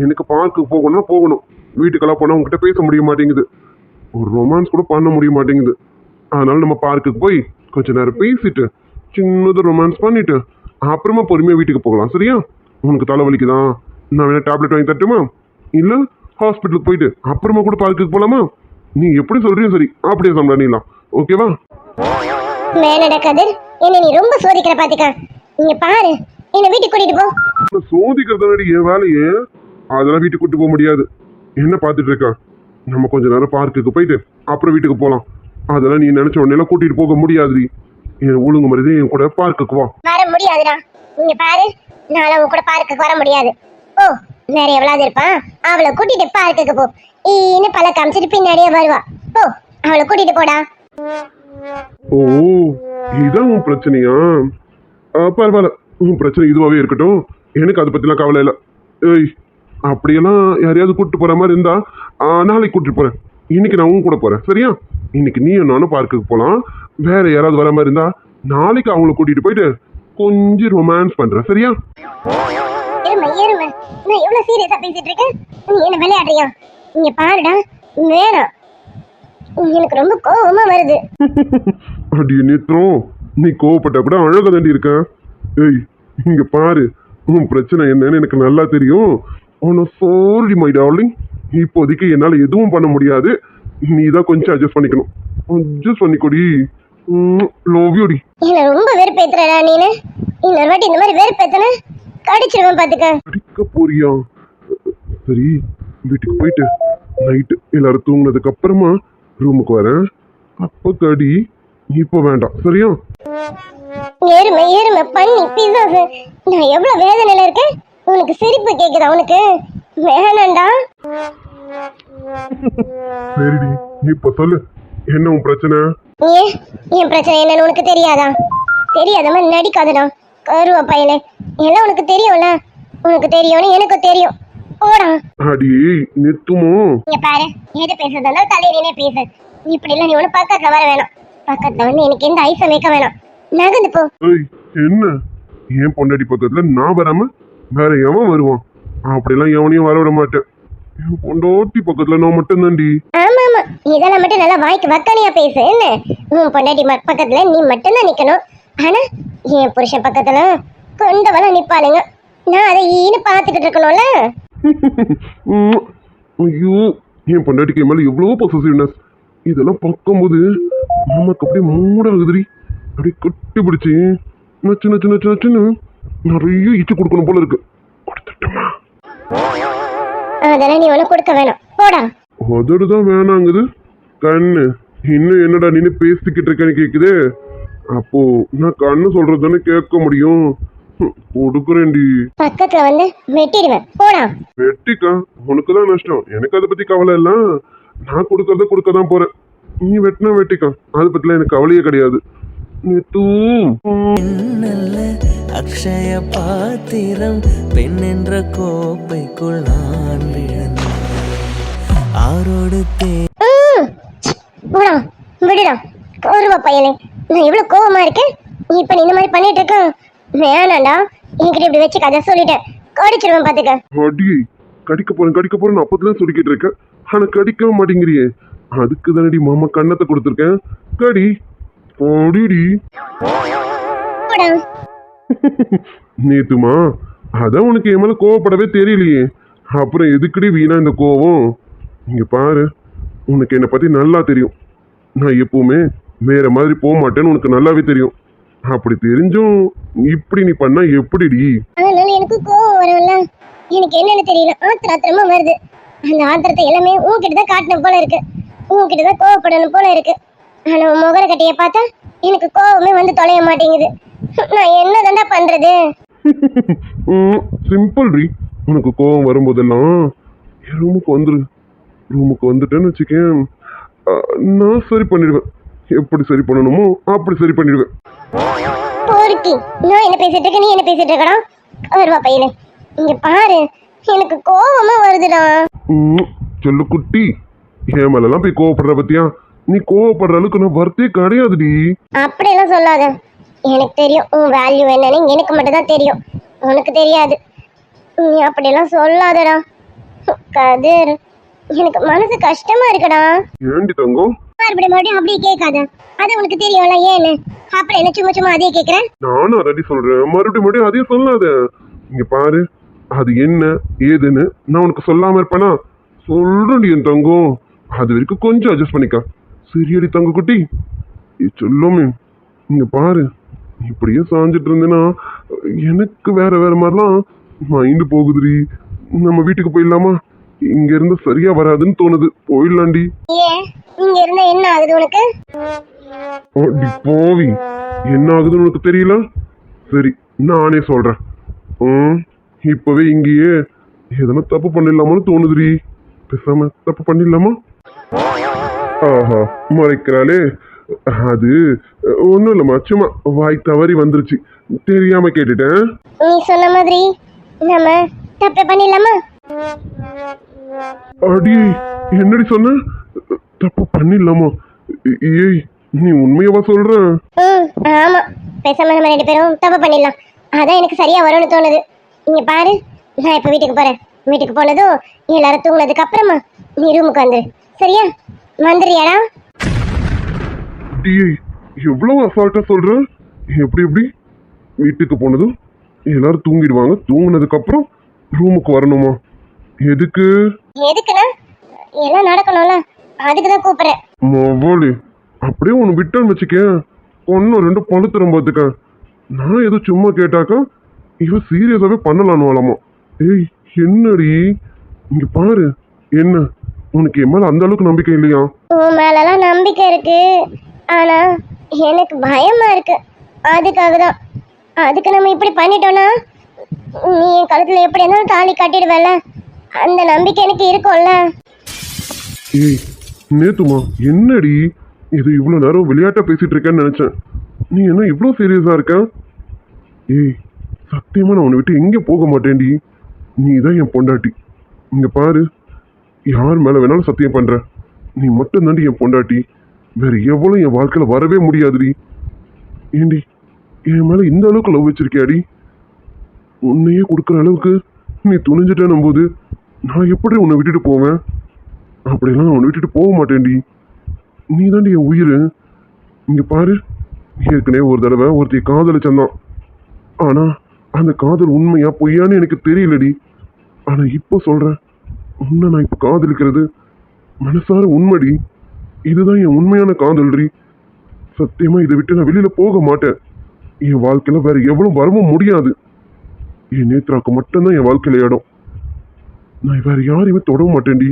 எனக்கு பார்க்குக்கு போகணும். வீட்டுக்கெல்லாம் போனா உங்ககிட்ட பேச முடிய மாட்டேங்குது, ஒரு ரொமான்ஸ் கூட பண்ண முடிய மாட்டேங்குது. அதனால நம்ம பார்க்குக்கு போய் கொஞ்ச நேரம் பேசிட்டு சின்னது ரொமான்ஸ் பண்ணிட்டு அப்புறமா பொறுமையா வீட்டுக்கு போகலாம். சரியா? உனக்கு தலை வலிக்குதான், நான் வேணா டேப்லெட் வாங்கி தட்டுமா? இல்ல ஹாஸ்பிட்டலுக்கு போயிட்டு அப்புறமா கூட பார்க்குக்கு போலாமா? நீ எப்படி சொல்றியோ சரி, அப்படியே சம்பளம். ஓகேவா? மேனடா கதிர், என்ன நீ ரொம்ப சோதிக்கிற பாத்துக்க. இங்க பாரு, என்ன வீட்டுக்கு கூட்டிட்டு போ. சோதிக்கிறதாடி என் வேலையே. அதெல்லாம் வீட்டுக்கு கூட்டு போக முடியாது. என்ன பார்த்துட்டு இருக்க? நம்ம கொஞ்ச நேரம் பார்க்குக்கு போயிட்டு அப்புறம் வீட்டுக்கு போகலாம். அதெல்லாம் நீ நினைச்ச உடனே எல்லாம் கூட்டிட்டு போக முடியாதுடி. என் ஒழுங்கு மரியாதை என் கூட பார்க்குக்கு வா. வர முடியாதுடா. இங்க பாரு, நான் உன் கூட பார்க்குக்கு வர முடியாது. ஓ, வேற எவ்வளவு இருப்பான், அவளை கூட்டிட்டு பார்க்குக்கு போ. இன்னும் பல காமிச்சிட்டு பின்னாடியே வருவா. போ, அவளை கூட்டிட்டு போடா. ஓ, இதான் உன் பிரச்சனையா? பரவாயில்ல, உன் பிரச்சனை இதுவாகவே இருக்கட்டும். எனக்கு அதை பற்றிலாம் கவலை இல்லை. ஏய், அப்படியெல்லாம் யாரையாவது கூப்பிட்டு போகிற மாதிரி இருந்தா நாளைக்கு கூட்டிட்டு போகிறேன். இன்னைக்கு நான் உன் கூட போகிறேன். சரியா? இன்னைக்கு நீயும் நானும் பார்க்குக்கு போகலாம். வேற யாராவது வர மாதிரி இருந்தா நாளைக்கு அவங்கள கூட்டிட்டு போயிட்டு கொஞ்சம் ரொமான்ஸ் பண்ணுறேன். சரியா? எருமை, நான் எவ்வளவு சீரியஸா பேசிட்டு இருக்கேன், நீ என்ன விளையாடுறியா? இங்க பாருடா, வேணாம், எனக்கு ரொம்ப கோவமா வருது. அடி நேத்ரம், நீ கோவப்பட்ட கூட அழகா தாண்டி இருக்க. ஏய், இங்க பாரு, உன் பிரச்சனை என்னன்னு எனக்கு நல்லா தெரியும். சாரி மை டார்லிங், இப்போதைக்கு என்னால எதுவும் பண்ண முடியாது. நீ தான் கொஞ்சம் அட்ஜஸ்ட் பண்ணிக்கணும். அட்ஜஸ்ட் பண்ணிக்கொடி. லவ் யூ டி. என்ன ரொம்ப வெறுப்பேத்துறடா நீனு. இன்னொரு வாட்டி இந்த மாதிரி வெறுப்பேத்தன கடிச்சிருவேன் பாத்துக்க. அடிக்க போறியா? சரி, வீட்டுக்கு போயிட்டு நைட்டு எல்லாரும் தூங்குனதுக்கு அப்புறமா ரூமுக்கு வரேன். அப்ப கடி, இப்போ வேண்டாம். சரியா? எருமை பண்ணி பிசாசு, நான் எவ்வளவு வேதனையில இருக்கேன். உனக்கு சிரிப்பு கேக்குதா? உனக்கு வேணாண்டா. சரிடி, இப்ப சொல்லு, என்ன உன் பிரச்சனை? என் பிரச்சனை என்னன்னு உனக்கு தெரியாதா? தெரியாத மாதிரி நடிக்காதடா கருவ பையனே. எல்லாம் உனக்கு தெரியும்ல. உனக்கு தெரியும்னு எனக்கு தெரியும். போடா. அடி நித்துமோ. இங்க பாரு, எது பேசுறதா தலையிலே பேசு. இப்படி எல்லாம் நீ ஒண்ணு பக்கத்துல வர வேணாம். பக்கத்துல வந்து எனக்கு எந்த ஐசம் வைக்க வேணாம். நகர்ந்து போ. ஏய், என்ன ஏன் பொண்டாட்டி பக்கத்துல நான் வராம வேற எவன் வருவான்? அப்படிலாம் எவனையும் வர விட மாட்டேன். என் பொண்டாட்டி பக்கத்துல நான் மட்டும் தாண்டி. ஆமா, இதெல்லாம் மட்டும் நல்லா வாய்க்கு வக்கனையா பேசு. என்ன, உன் பொண்டாட்டி பக்கத்துல நீ மட்டும்தான் நிக்கணும். ஆனா என் புருஷன் பக்கத்துல கொண்டவெல்லாம் நிப்பானுங்க. நான் அதை ஈனு பாத்துக்கிட்டு இருக்கணும்ல. ஐயோ, என் பொண்டாட்டிக்கு மேல எவ்வளவு பொசசிவ்னஸ். இதெல்லாம் பார்க்கும்போது நமக்கு அப்படியே மூடாகுதுரி. அப்படியே கட்டி பிடிச்சி நச்சு நச்சு நச்சு நச்சுன்னு நிறைய இச்சு கொடுக்கணும் போல இருக்கு. கொடுத்துட்டோமா? அதெல்லாம் நீ ஒண்ணு கொடுக்க வேணாம். போடா. அதோடுதான் வேணாங்குது. கண்ணு இன்னும் என்னடா நின்று பேசிக்கிட்டு இருக்கேன்னு கேக்குது. அப்போ நான் கண்ணு சொல்றது தானே கேட்க முடியும். கொடுக்குறேன்டி. பக்கத்துல வந்து வெட்டிடுவேன். போடா. வெட்டிக்கா, உனக்குதான் நஷ்டம். எனக்கு அதை பத்தி கவலை இல்ல. நான் கொடுக்கறத கொடுக்கதான் போறேன். நீ வெட்டினா வெட்டிக்கா, அதை பத்திலாம் எனக்கு கவலையே கிடையாது. நீ நல்ல அக்ஷய பாத்திரம் பெண் என்ற கோப்பைக்குள் நான் விழுந்தேன். யாரோடு போடா விடுடா கௌரவ பையனே, நான் எவ்வளவு கோவமா இருக்கேன். இப்ப நீ இந்த மாதிரி பண்ணிட்டு இருக்க வேணாண்டா. என்கிட்ட இப்படி வச்சு கதை சொல்லிட்டேன், கடிச்சிருவேன் பாத்துக்க. அடியே கடிக்க போறேன்னு அப்பதான் சொல்லிக்கிட்டு இருக்க. ஆனா கடிக்க மாட்டேங்கிறியே. அதுக்கு தானடி மாமா கண்ணத்தை கொடுத்துருக்கேன். கடி ஓடிடி. போடா. நேத்துமா அதான் உனக்கு என் மேல கோவப்படவே தெரியலையே. அப்புறம் எதுக்குடி வீணா இந்த கோவம்? இங்க பாரு, உனக்கு என்னை பத்தி நல்லா தெரியும். நான் எப்பவுமே வேற மாதிரி போக மாட்டேன்னு உனக்கு நல்லாவே தெரியும். அப்படி தெரிஞ்சும் இப்படி நீ பண்ணா எப்படிடி? அதனால எனக்கு கோவம் வரும்ல. எனக்கு என்னன்னு தெரியல, ஆத்திரமா வருது. அந்த ஆத்திரத்தை எல்லாமே உன்கிட்ட தான் காட்டணும் போல இருக்கு, உன்கிட்ட தான் கோவப்படணும் போல இருக்கு. ஆனா உன் முகர கட்டைய பார்த்தா எனக்கு கோவமே வந்து தொலைய மாட்டேங்குது. நான் என்னதான்டா பண்றது? சிம்பிள் ரீ. உனக்கு கோவம் வரும்போதெல்லாம் என் ரூமுக்கு வந்துரு. ரூமுக்கு வந்துட்டேன்னு வச்சுக்கேன், நான் சரி பண்ணிடுவேன். எப்படி சரி பண்ணணுமோ அப்படி சரி பண்ணிடுவேன். போர்க்கி, நான் என்ன பேசிட்டு இருக்கேன், நீ என்ன பேசிட்டு இருக்கடா? வருவா பையனே, இங்க பாரு, எனக்கு கோவமா வருதுடா. சொல்லு குட்டி, என் மேலாம் போய் கோவப்படுற பத்தியா? நீ கோவப்படுற அளவுக்கு நான் வரத்தே கிடையாதுடி. அப்படியெல்லாம் சொல்லாத. எனக்கு தெரியும் உன் வேல்யூ என்னன்னு, எனக்கு மட்டும் தான் தெரியும், உனக்கு தெரியாது. நீ அப்படியெல்லாம் சொல்லாதடா கதிர். எனக்கு மனசு கஷ்டமா இருக்குடா. ஏண்டி தங்கம்? மறுபடியும் அப்படியே கேட்காத, அது உனக்கு தெரியும்ல ஏன்னு. அப்புறம் என்ன சும்மா சும்மா அதே கேக்குறேன்? நானும் அதடி சொல்றேன், மறுபடியும் அதே சொல்லாத. இங்க பாரு, அது என்ன ஏதுன்னு நான் உனக்கு சொல்லாம இருப்பேனா? சொல்றேன்டி என் தங்கம், அது வரைக்கும் கொஞ்சம் அட்ஜஸ்ட் பண்ணிக்க. சரியடி தங்க குட்டி, சொல்லுமே. இங்க பாரு, இப்படியே சாஞ்சிட்டு இருந்தேன்னா எனக்கு வேற வேற மாதிரிலாம் மைண்டு போகுதுடி. நம்ம வீட்டுக்கு போயிடலாமா? இங்க இருந்து சரியா வராதுன்னு தோணுது, போயிடலாண்டி. ஏன் இங்க இருந்தா என்ன ஆகுது உனக்கு? அடி போவி, என்ன ஆகுதுன்னு உனக்கு தெரியல? சரி, நானே சொல்றேன். இப்பவே இங்கேயே எதனா தப்பு பண்ணிடலாமான்னு தோணுதுடி. பேசாம தப்பு பண்ணிடலாமா? ஆஹா, மறைக்கிறாளே. அது ஒண்ணும் இல்லம்மா, சும்மா வாய் தவறி வந்துருச்சு, தெரியாம கேட்டுட்டேன். நீ சொன்ன மாதிரி நம்ம தப்பு பண்ணிடலாமா? அடி, என்னடி சொன்ன? தப்பு பண்ணிடலாமா? ஏய், நீ உண்மையவா சொல்ற? ஆமா, பேசாம நம்ம 2 பேரும் தப்பு பண்ணிடலாம். அதான் எனக்கு சரியா வரும்னு தோணுது. இங்க பாரு, நான் இப்ப வீட்டுக்கு போறேன். வீட்டுக்கு போனதும் எல்லாரும் தூங்குனதுக்கு அப்புறமா நீ ரூமுக்கு வந்துரு, சரியா? வந்துறியாடா? டியே, எவ்வளவு அசால்ட்டா சொல்ற? எப்படி எப்படி? வீட்டுக்கு போனதும் எல்லாரும் தூங்கிடுவாங்க, தூங்குனதுக்கு அப்புறம் ரூமுக்கு வரணுமா? எதுக்கு? எதுக்குன்னா எல்லாம் நடக்கணும்ல, அதுக்குதான் கூப்பிடுறேன். மொபைலு அப்படியே ஒன்று விட்டான்னு வச்சுக்க, 1-2 பழுத்துறோம் பார்த்துக்க. நான் ஏதோ சும்மா கேட்டாக்கா இவ சீரியஸாவே பண்ணலான்னு. ஏய் என்னடி? இங்க பாரு, என்ன உனக்கு என் மேல அந்த அளவுக்கு நம்பிக்கை இல்லையா? உன் மேலலாம் நம்பிக்கை இருக்கு, ஆனா எனக்கு பயமா இருக்கு. அதுக்கு நம்ம இப்படி பண்ணிட்டோம்னா நீ என் கழுத்துல எப்படி இருந்தாலும் தாலி கட்டிடுவேல, அந்த நம்பிக்கை எனக்கு இருக்கும்ல. ஏய் நேத்துமா, என்னடி இது? இவ்வளவு நேரம் விளையாட்டா பேசிட்டு இருக்கேன்னு நினைச்சேன், நீ என்ன இவ்வளவு சீரியஸா இருக்க? ஏய் சத்தியமா நான் உன்னை விட்டு எங்கே போக மாட்டேன்டி. நீ தான் என் பொண்டாட்டி. இங்க பாரு, யார் மேல வேணாலும் சத்தியம் பண்ற, நீ மட்டும் தாண்டி என் பொண்டாட்டி. வேற எவ்வளவு என் வாழ்க்கையில வரவே முடியாதுடி. ஏண்டி என் மேல இந்த அளவுக்கு லவ் வச்சிருக்கியாடி? உன்னையே கொடுக்குற அளவுக்கு நீ துணிஞ்சிட்டேன்னும் போது நான் எப்படி உன்னை விட்டுட்டு போவேன்? அப்படியெல்லாம் நான் உன்னை விட்டுட்டு போக மாட்டேன்டி. நீ தாண்டி என் உயிர். இங்க பாரு, ஏற்கனவே ஒரு தடவை ஒருத்தி காதலிச்சந்தான். ஆனா அந்த காதல் உண்மையா பொய்யான்னு எனக்கு தெரியலடி. ஆனா இப்போ சொல்றேன், உன்னை நான் இப்போ காதலிக்கிறது மனசார உண்மைடி. இதுதான் என் உண்மையான காதல்டி. சத்தியமா இதை விட்டு நான் வெளியில போக மாட்டேன். என் வாழ்க்கையில வேற எவ்வளவு வரவும் முடியாது. என் நேத்ராக்கு மட்டும்தான் என் வாழ்க்கையில இடம். நான் வேற யாரையுமே தொடவும் மாட்டேன்டி,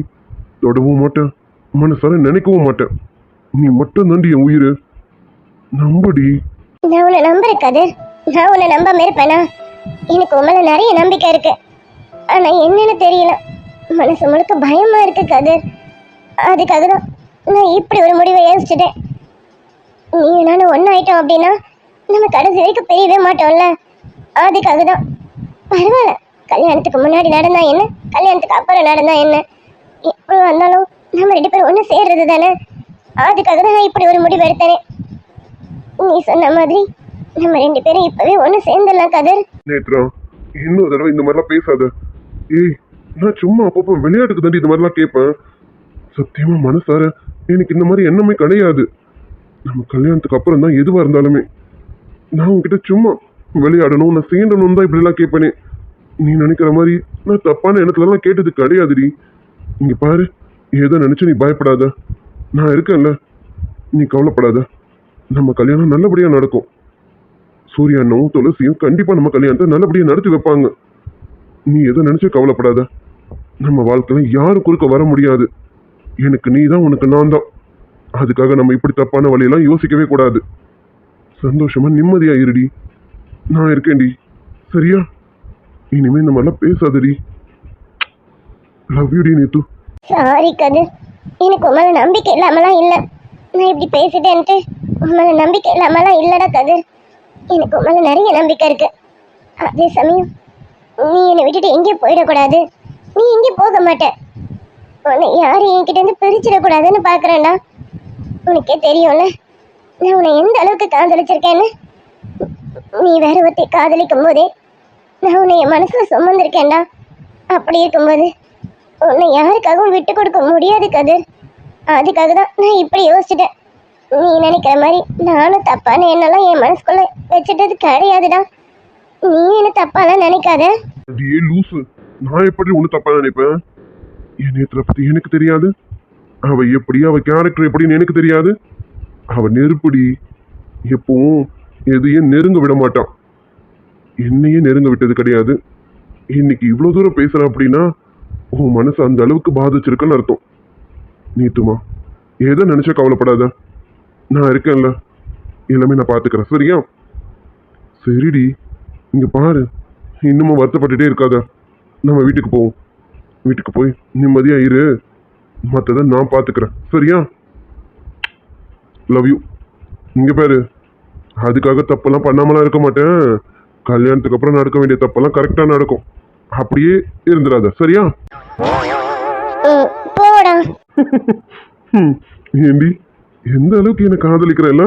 தொடவும் மாட்டேன், மனசார நினைக்கவும் மாட்டேன். நீ மட்டும் தாண்டி என் உயிர். நம்படி. நான் உன்னை நம்புறேன் கதிர், நான் உன்னை நம்பாம இருப்பேனா? எனக்கு உன் மேல நிறைய நம்பிக்கை இருக்கு, ஆனா என்னன்னு தெரியல, மனசு முழுக்க பயமா இருக்கு கதிர். அதுக்காக தான் நான் இப்படி ஒரு முடிவை யோசிச்சுட்டேன். நீ நானும் ஒன்னாயிட்டோம் அப்படின்னா நம்ம கடைசி வரைக்கும் பெரியவே மாட்டோம்ல. அதுக்காக தான். பரவாயில்ல, கல்யாணத்துக்கு முன்னாடி நடந்தா என்ன, கல்யாணத்துக்கு அப்புறம் நடந்தா என்ன, எப்போ வந்தாலும் நம்ம ரெண்டு பேரும் ஒண்ணு சேர்றது தானே. அதுக்காக தான் நான் இப்படி ஒரு முடிவு எடுத்தேன். நீ சொன்ன மாதிரி நம்ம ரெண்டு பேரும் இப்பவே ஒண்ணு சேர்ந்துடலாம் கதிர். நேத்ரா, இன்னொரு தடவை இந்த மாதிரிலாம் பேசாத. ஏய், நான் சும்மா அப்பப்போ விளையாட்டுக்கு தாண்டி இந்த மாதிரிலாம் கேட்பேன். சத்தியமா மனசார எனக்கு இந்த மாதிரி எண்ணமே கிடையாது. நம்ம கல்யாணத்துக்கு அப்புறம் தான் எதுவா இருந்தாலுமே நான் உங்ககிட்ட சும்மா விளையாடணும், நான் சீண்டணும் தான் இப்படிலாம் கேட்பேனே. நீ நினைக்கிற மாதிரி நான் தப்பான எண்ணத்துலலாம் கேட்டது கிடையாதுடி. இங்க பாரு, ஏதோ நினைச்சு நீ பயப்படாத, நான் இருக்கேன்ல, நீ கவலைப்படாத. நம்ம கல்யாணம் நல்லபடியா நடக்கும். சூர்யா அண்ணனும் துளசியும் கண்டிப்பா நம்ம கல்யாணத்தை நல்லபடியா நடத்தி வைப்பாங்க. நீ எதை நினைச்சு கவலைப்படாத. நம்ம வாழ்க்கையில யாரும் குறுக்க வர முடியாது. எனக்கு நீ தான், உனக்கு நான் தான். அதுக்காக நம்ம இப்படி தப்பான வழியெல்லாம் யோசிக்கவே கூடாது. சந்தோஷமா நிம்மதியா இருடி, நான் இருக்கேன்டி. சரியா? இனிமே இந்த மாதிரிலாம் பேசாதடி. லவ் யூ டி நேத்து. சாரி கதிர், எனக்கு உன் மேல நம்பிக்கை இல்லாமலாம் இல்லை. நான் இப்படி பேசிட்டேன்ட்டு உன் மேல நம்பிக்கை இல்லாமலாம் இல்லடா கதிர். எனக்கு உன் மேல நிறைய நம்பிக்கை இருக்கு. அதே சமயம் நீ என்னை விட்டுட்டு எங்கேயும் போயிடக்கூடாது. நீ எங்கேயும் போக மாட்ட. உன்னை யாரும் என்கிட்ட இருந்து பிரிச்சிடக்கூடாதுன்னு பார்க்குறேன்டா. உனக்கே தெரியும்ல நான் உன்னை எந்த அளவுக்கு காதலிச்சிருக்கேன்னு. நீ வேற ஒருத்தை காதலிக்கும் போதே நான் உன்னை என் மனசுல சுமந்திருக்கேன்டா. அப்படி இருக்கும்போது உன்னை யாருக்காகவும் விட்டு கொடுக்க முடியாது கதிர். அதுக்காக தான் நான் இப்படி யோசிச்சுட்டேன். நீ நினைக்கிற மாதிரி நானும் தப்பான எண்ணெல்லாம் என் மனசுக்குள்ள வச்சுட்டது கிடையாதுடா. நீ என்ன தப்பாலாம் நினைக்காத. அடியே லூசு, நான் எப்படி ஒண்ணு தப்பா நினைப்பேன்? என் நேத்துல பத்தி எனக்கு தெரியாது. அவ எப்படி, அவ கேரக்டர் எப்படின்னு எனக்கு தெரியாது. அவ நெருப்படி, எப்பவும் எதையும் நெருங்க விட மாட்டான். என்னையே நெருங்க விட்டது கிடையாது. இன்னைக்கு இவ்வளவு தூரம் பேசுறேன் அப்படின்னா உன் மனசு அந்த அளவுக்கு பாதிச்சிருக்குன்னு அர்த்தம். நீத்துமா, எதை நினைச்சா கவலைப்படாத, நான் இருக்கேன்ல, எல்லாமே நான் பாத்துக்கிறேன். சரியா? சரிடி, இங்க பாரு, இன்னமும் வருத்தப்பட்டுட்டே இருக்காத. நம்ம வீட்டுக்கு போவோம். வீட்டுக்கு போய் நிம்மதியா இரு, மற்றதை நான் பாத்துக்கிறேன். சரியா? Love you. இங்க பாரு, அதுக்காக தப்பெல்லாம் பண்ணாமலாம் இருக்க மாட்டேன். கல்யாணத்துக்கு அப்புறம் நடக்க வேண்டிய தப்பெல்லாம் கரெக்டா நடக்கும். அப்படியே இருந்துடாத. சரியா? போடா. ஏண்டி, எந்த அளவுக்கு என்ன காதலிக்கிறல்ல,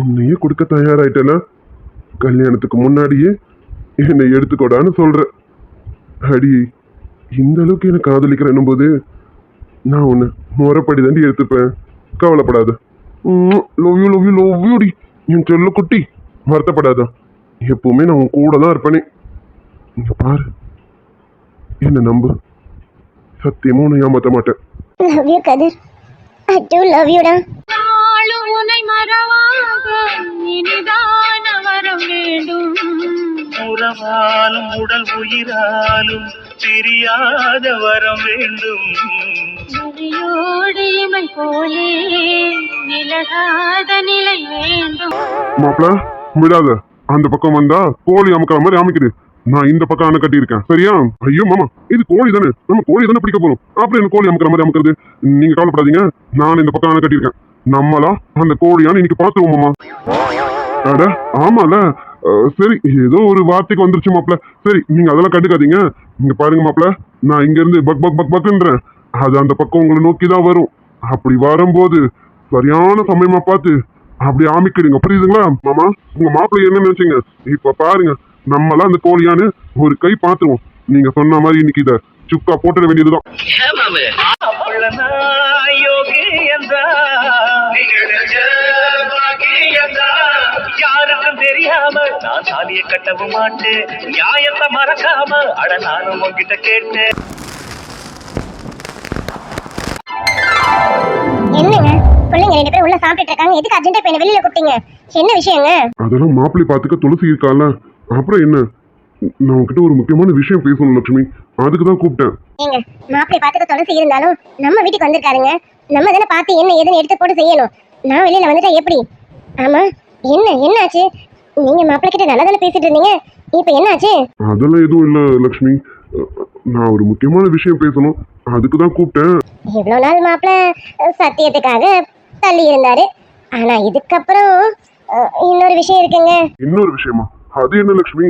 உன்னையே கொடுக்க தயாராயிட்டல. கல்யாணத்துக்கு முன்னாடியே என்னை எடுத்துக்கோடான்னு சொல்ற. அடி, இந்த அளவுக்கு என்ன காதலிக்கிறேன்னும் போது நான் உன்னை முறைப்படி தாண்டி எடுத்துப்பேன். கவலைப்படாத. Love you love you love யூடி என் செல்ல குட்டி. வருத்தப்படாத, எப்பவுமே நான் உன் கூட தான் இருப்பேனே. இங்க பாரு, என்ன நம்பு, சத்தியமா உன்னை ஏமாத்த மாட்டேன். Love you Kathir. I do love யூடா. நாளும் உன்னை மறவாக இனிதான வரம் வேண்டும். உறவாலும் உடல் உயிராலும் பிரியாத வரம் வேண்டும். நதியோடு இமை போலே விலகாத நிலை வேண்டும். மாப்பிள, விடாத. அந்த பக்கம் வந்தா கோழி அமுக்கிற மாதிரி அமைக்குது. நான் இந்த பக்கம் அணை கட்டி இருக்கேன். சரியா? ஐயோ மாமா, இது கோழி தானே, நம்ம கோழி தானே பிடிக்க போறோம். அப்புறம் என்ன கோழி அமுக்கிற மாதிரி அமுக்கிறது? நீங்க கவலைப்படாதீங்க, நான் இந்த பக்கம் அணை கட்டி இருக்கேன். நம்மளா அந்த கோழியான்னு இன்னைக்கு பாத்துருவோம் மாமா. அட ஆமால, சரி, ஏதோ ஒரு வார்த்தைக்கு வந்துருச்சு மாப்பிள. சரி, நீங்க அதெல்லாம் கண்டுக்காதீங்க. இங்க பாருங்க மாப்பிள, நான் இங்க இருந்து பக் பக் பக் பக்ன்றேன். அது அந்த பக்கம் உங்களை நோக்கி தான் வரும். அப்படி வரும்போது சரியான சமயமா பார்த்து அப்படி ஆமிக்கிடுங்க. புரியுதுங்களா மாமா? உங்க மாப்பிள்ளை என்ன நினைச்சீங்க? இப்ப பாருங்க, நம்மளாம் அந்த கோழியான்னு ஒரு கை பாத்துருவோம். நீங்க சொன்ன மாதிரி இன்னைக்கு இத சுக்கா போட்டுட வேண்டியதுதான். யாருக்கும் தெரியாம நான் சாதியை கட்டவும் மாட்டேன். நியாயத்தை மறக்காம அட நானும் உங்ககிட்ட கேட்டேன். என்னங்க பிள்ளைங்க ரெண்டு பேரும் உள்ள சாப்பிட்டுட்டு இருக்காங்க. எதுக்கு அர்ஜென்ட்டா போய் வெளியில கூப்பிட்டீங்க? என்ன விஷயங்க? அதெல்லாம் மாப்பிள்ளை பாத்துக்க துளசி இருக்கால, அப்புறம் என்ன, நான் உங்ககிட்ட ஒரு முக்கியமான விஷயம் பேசணும் லட்சுமி, அதுக்கு தான் கூப்பிட்டேன். ஏங்க, மாப்பிள்ளை பாத்துக்க துளசி இருந்தாலும் நம்ம வீட்டுக்கு வந்திருக்காருங்க. நம்ம தானே பார்த்து என்ன ஏதுன்னு எடுத்து போட்டு செய்யணும். நான் வெளியில வந்துட்டா எப்படி? ஆமா, என்னாச்சு? நீங்க மாப்பிள்ளை கிட்ட நல்லா தானே பேசிட்டு இருந்தீங்க, இப்ப என்னாச்சு? அதெல்லாம் எதுவும் இல்ல லட்சுமி, நான் ஒரு முக்கியமான விஷயம் பேசணும், அதுக்கு தான் கூப்பிட்டேன். இவ்வளவு நாள் மாப்பிள்ளை சத்தியத்துக்காக தள்ளி இருந்தாரு. ஆனா இதுக்கப்புறம் இன்னொரு விஷயம் இருக்குங்க. இன்னொரு விஷயமா? அது என்ன லட்சுமி?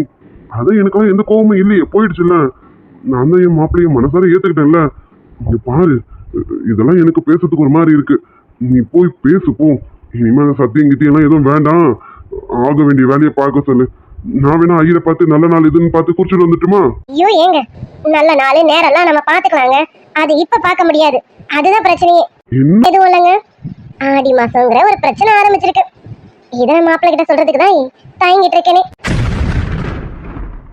அது எனக்காக எந்த கோவமும் இல்லையே, போயிடுச்சுல்ல. நான் தான் என் மாப்பிள்ளைய மனசார ஏத்துக்கிட்டேன்ல. இங்க பாரு, இதெல்லாம் எனக்கு பேசுறதுக்கு ஒரு மாதிரி இருக்கு. நீ போய் பேசு போ. இனிமே சத்தியம் கிட்டியெல்லாம் எதுவும் வேண்டாம். ஆக வேண்டிய வேலையை பார்க்க சொல்லு. நான் வேணா ஐயரை பார்த்து நல்ல நாள் இதுன்னு பார்த்து குறிச்சிட்டு வந்துட்டுமா? ஐயோ ஏங்க, நல்ல நாள் நேரம்லாம் நம்ம பாத்துக்கலாங்க. அது இப்ப பார்க்க முடியாது. அதுதான் பிரச்சனையே. என்ன எதுவும் இல்லைங்க, ஆடி மாசங்கிற ஒரு பிரச்சனை ஆரம்பிச்சிருக்கு. இதை மாப்பிள்ளை கிட்ட சொல்றதுக்கு தான் தயங்கிட்டு இருக்கேனே.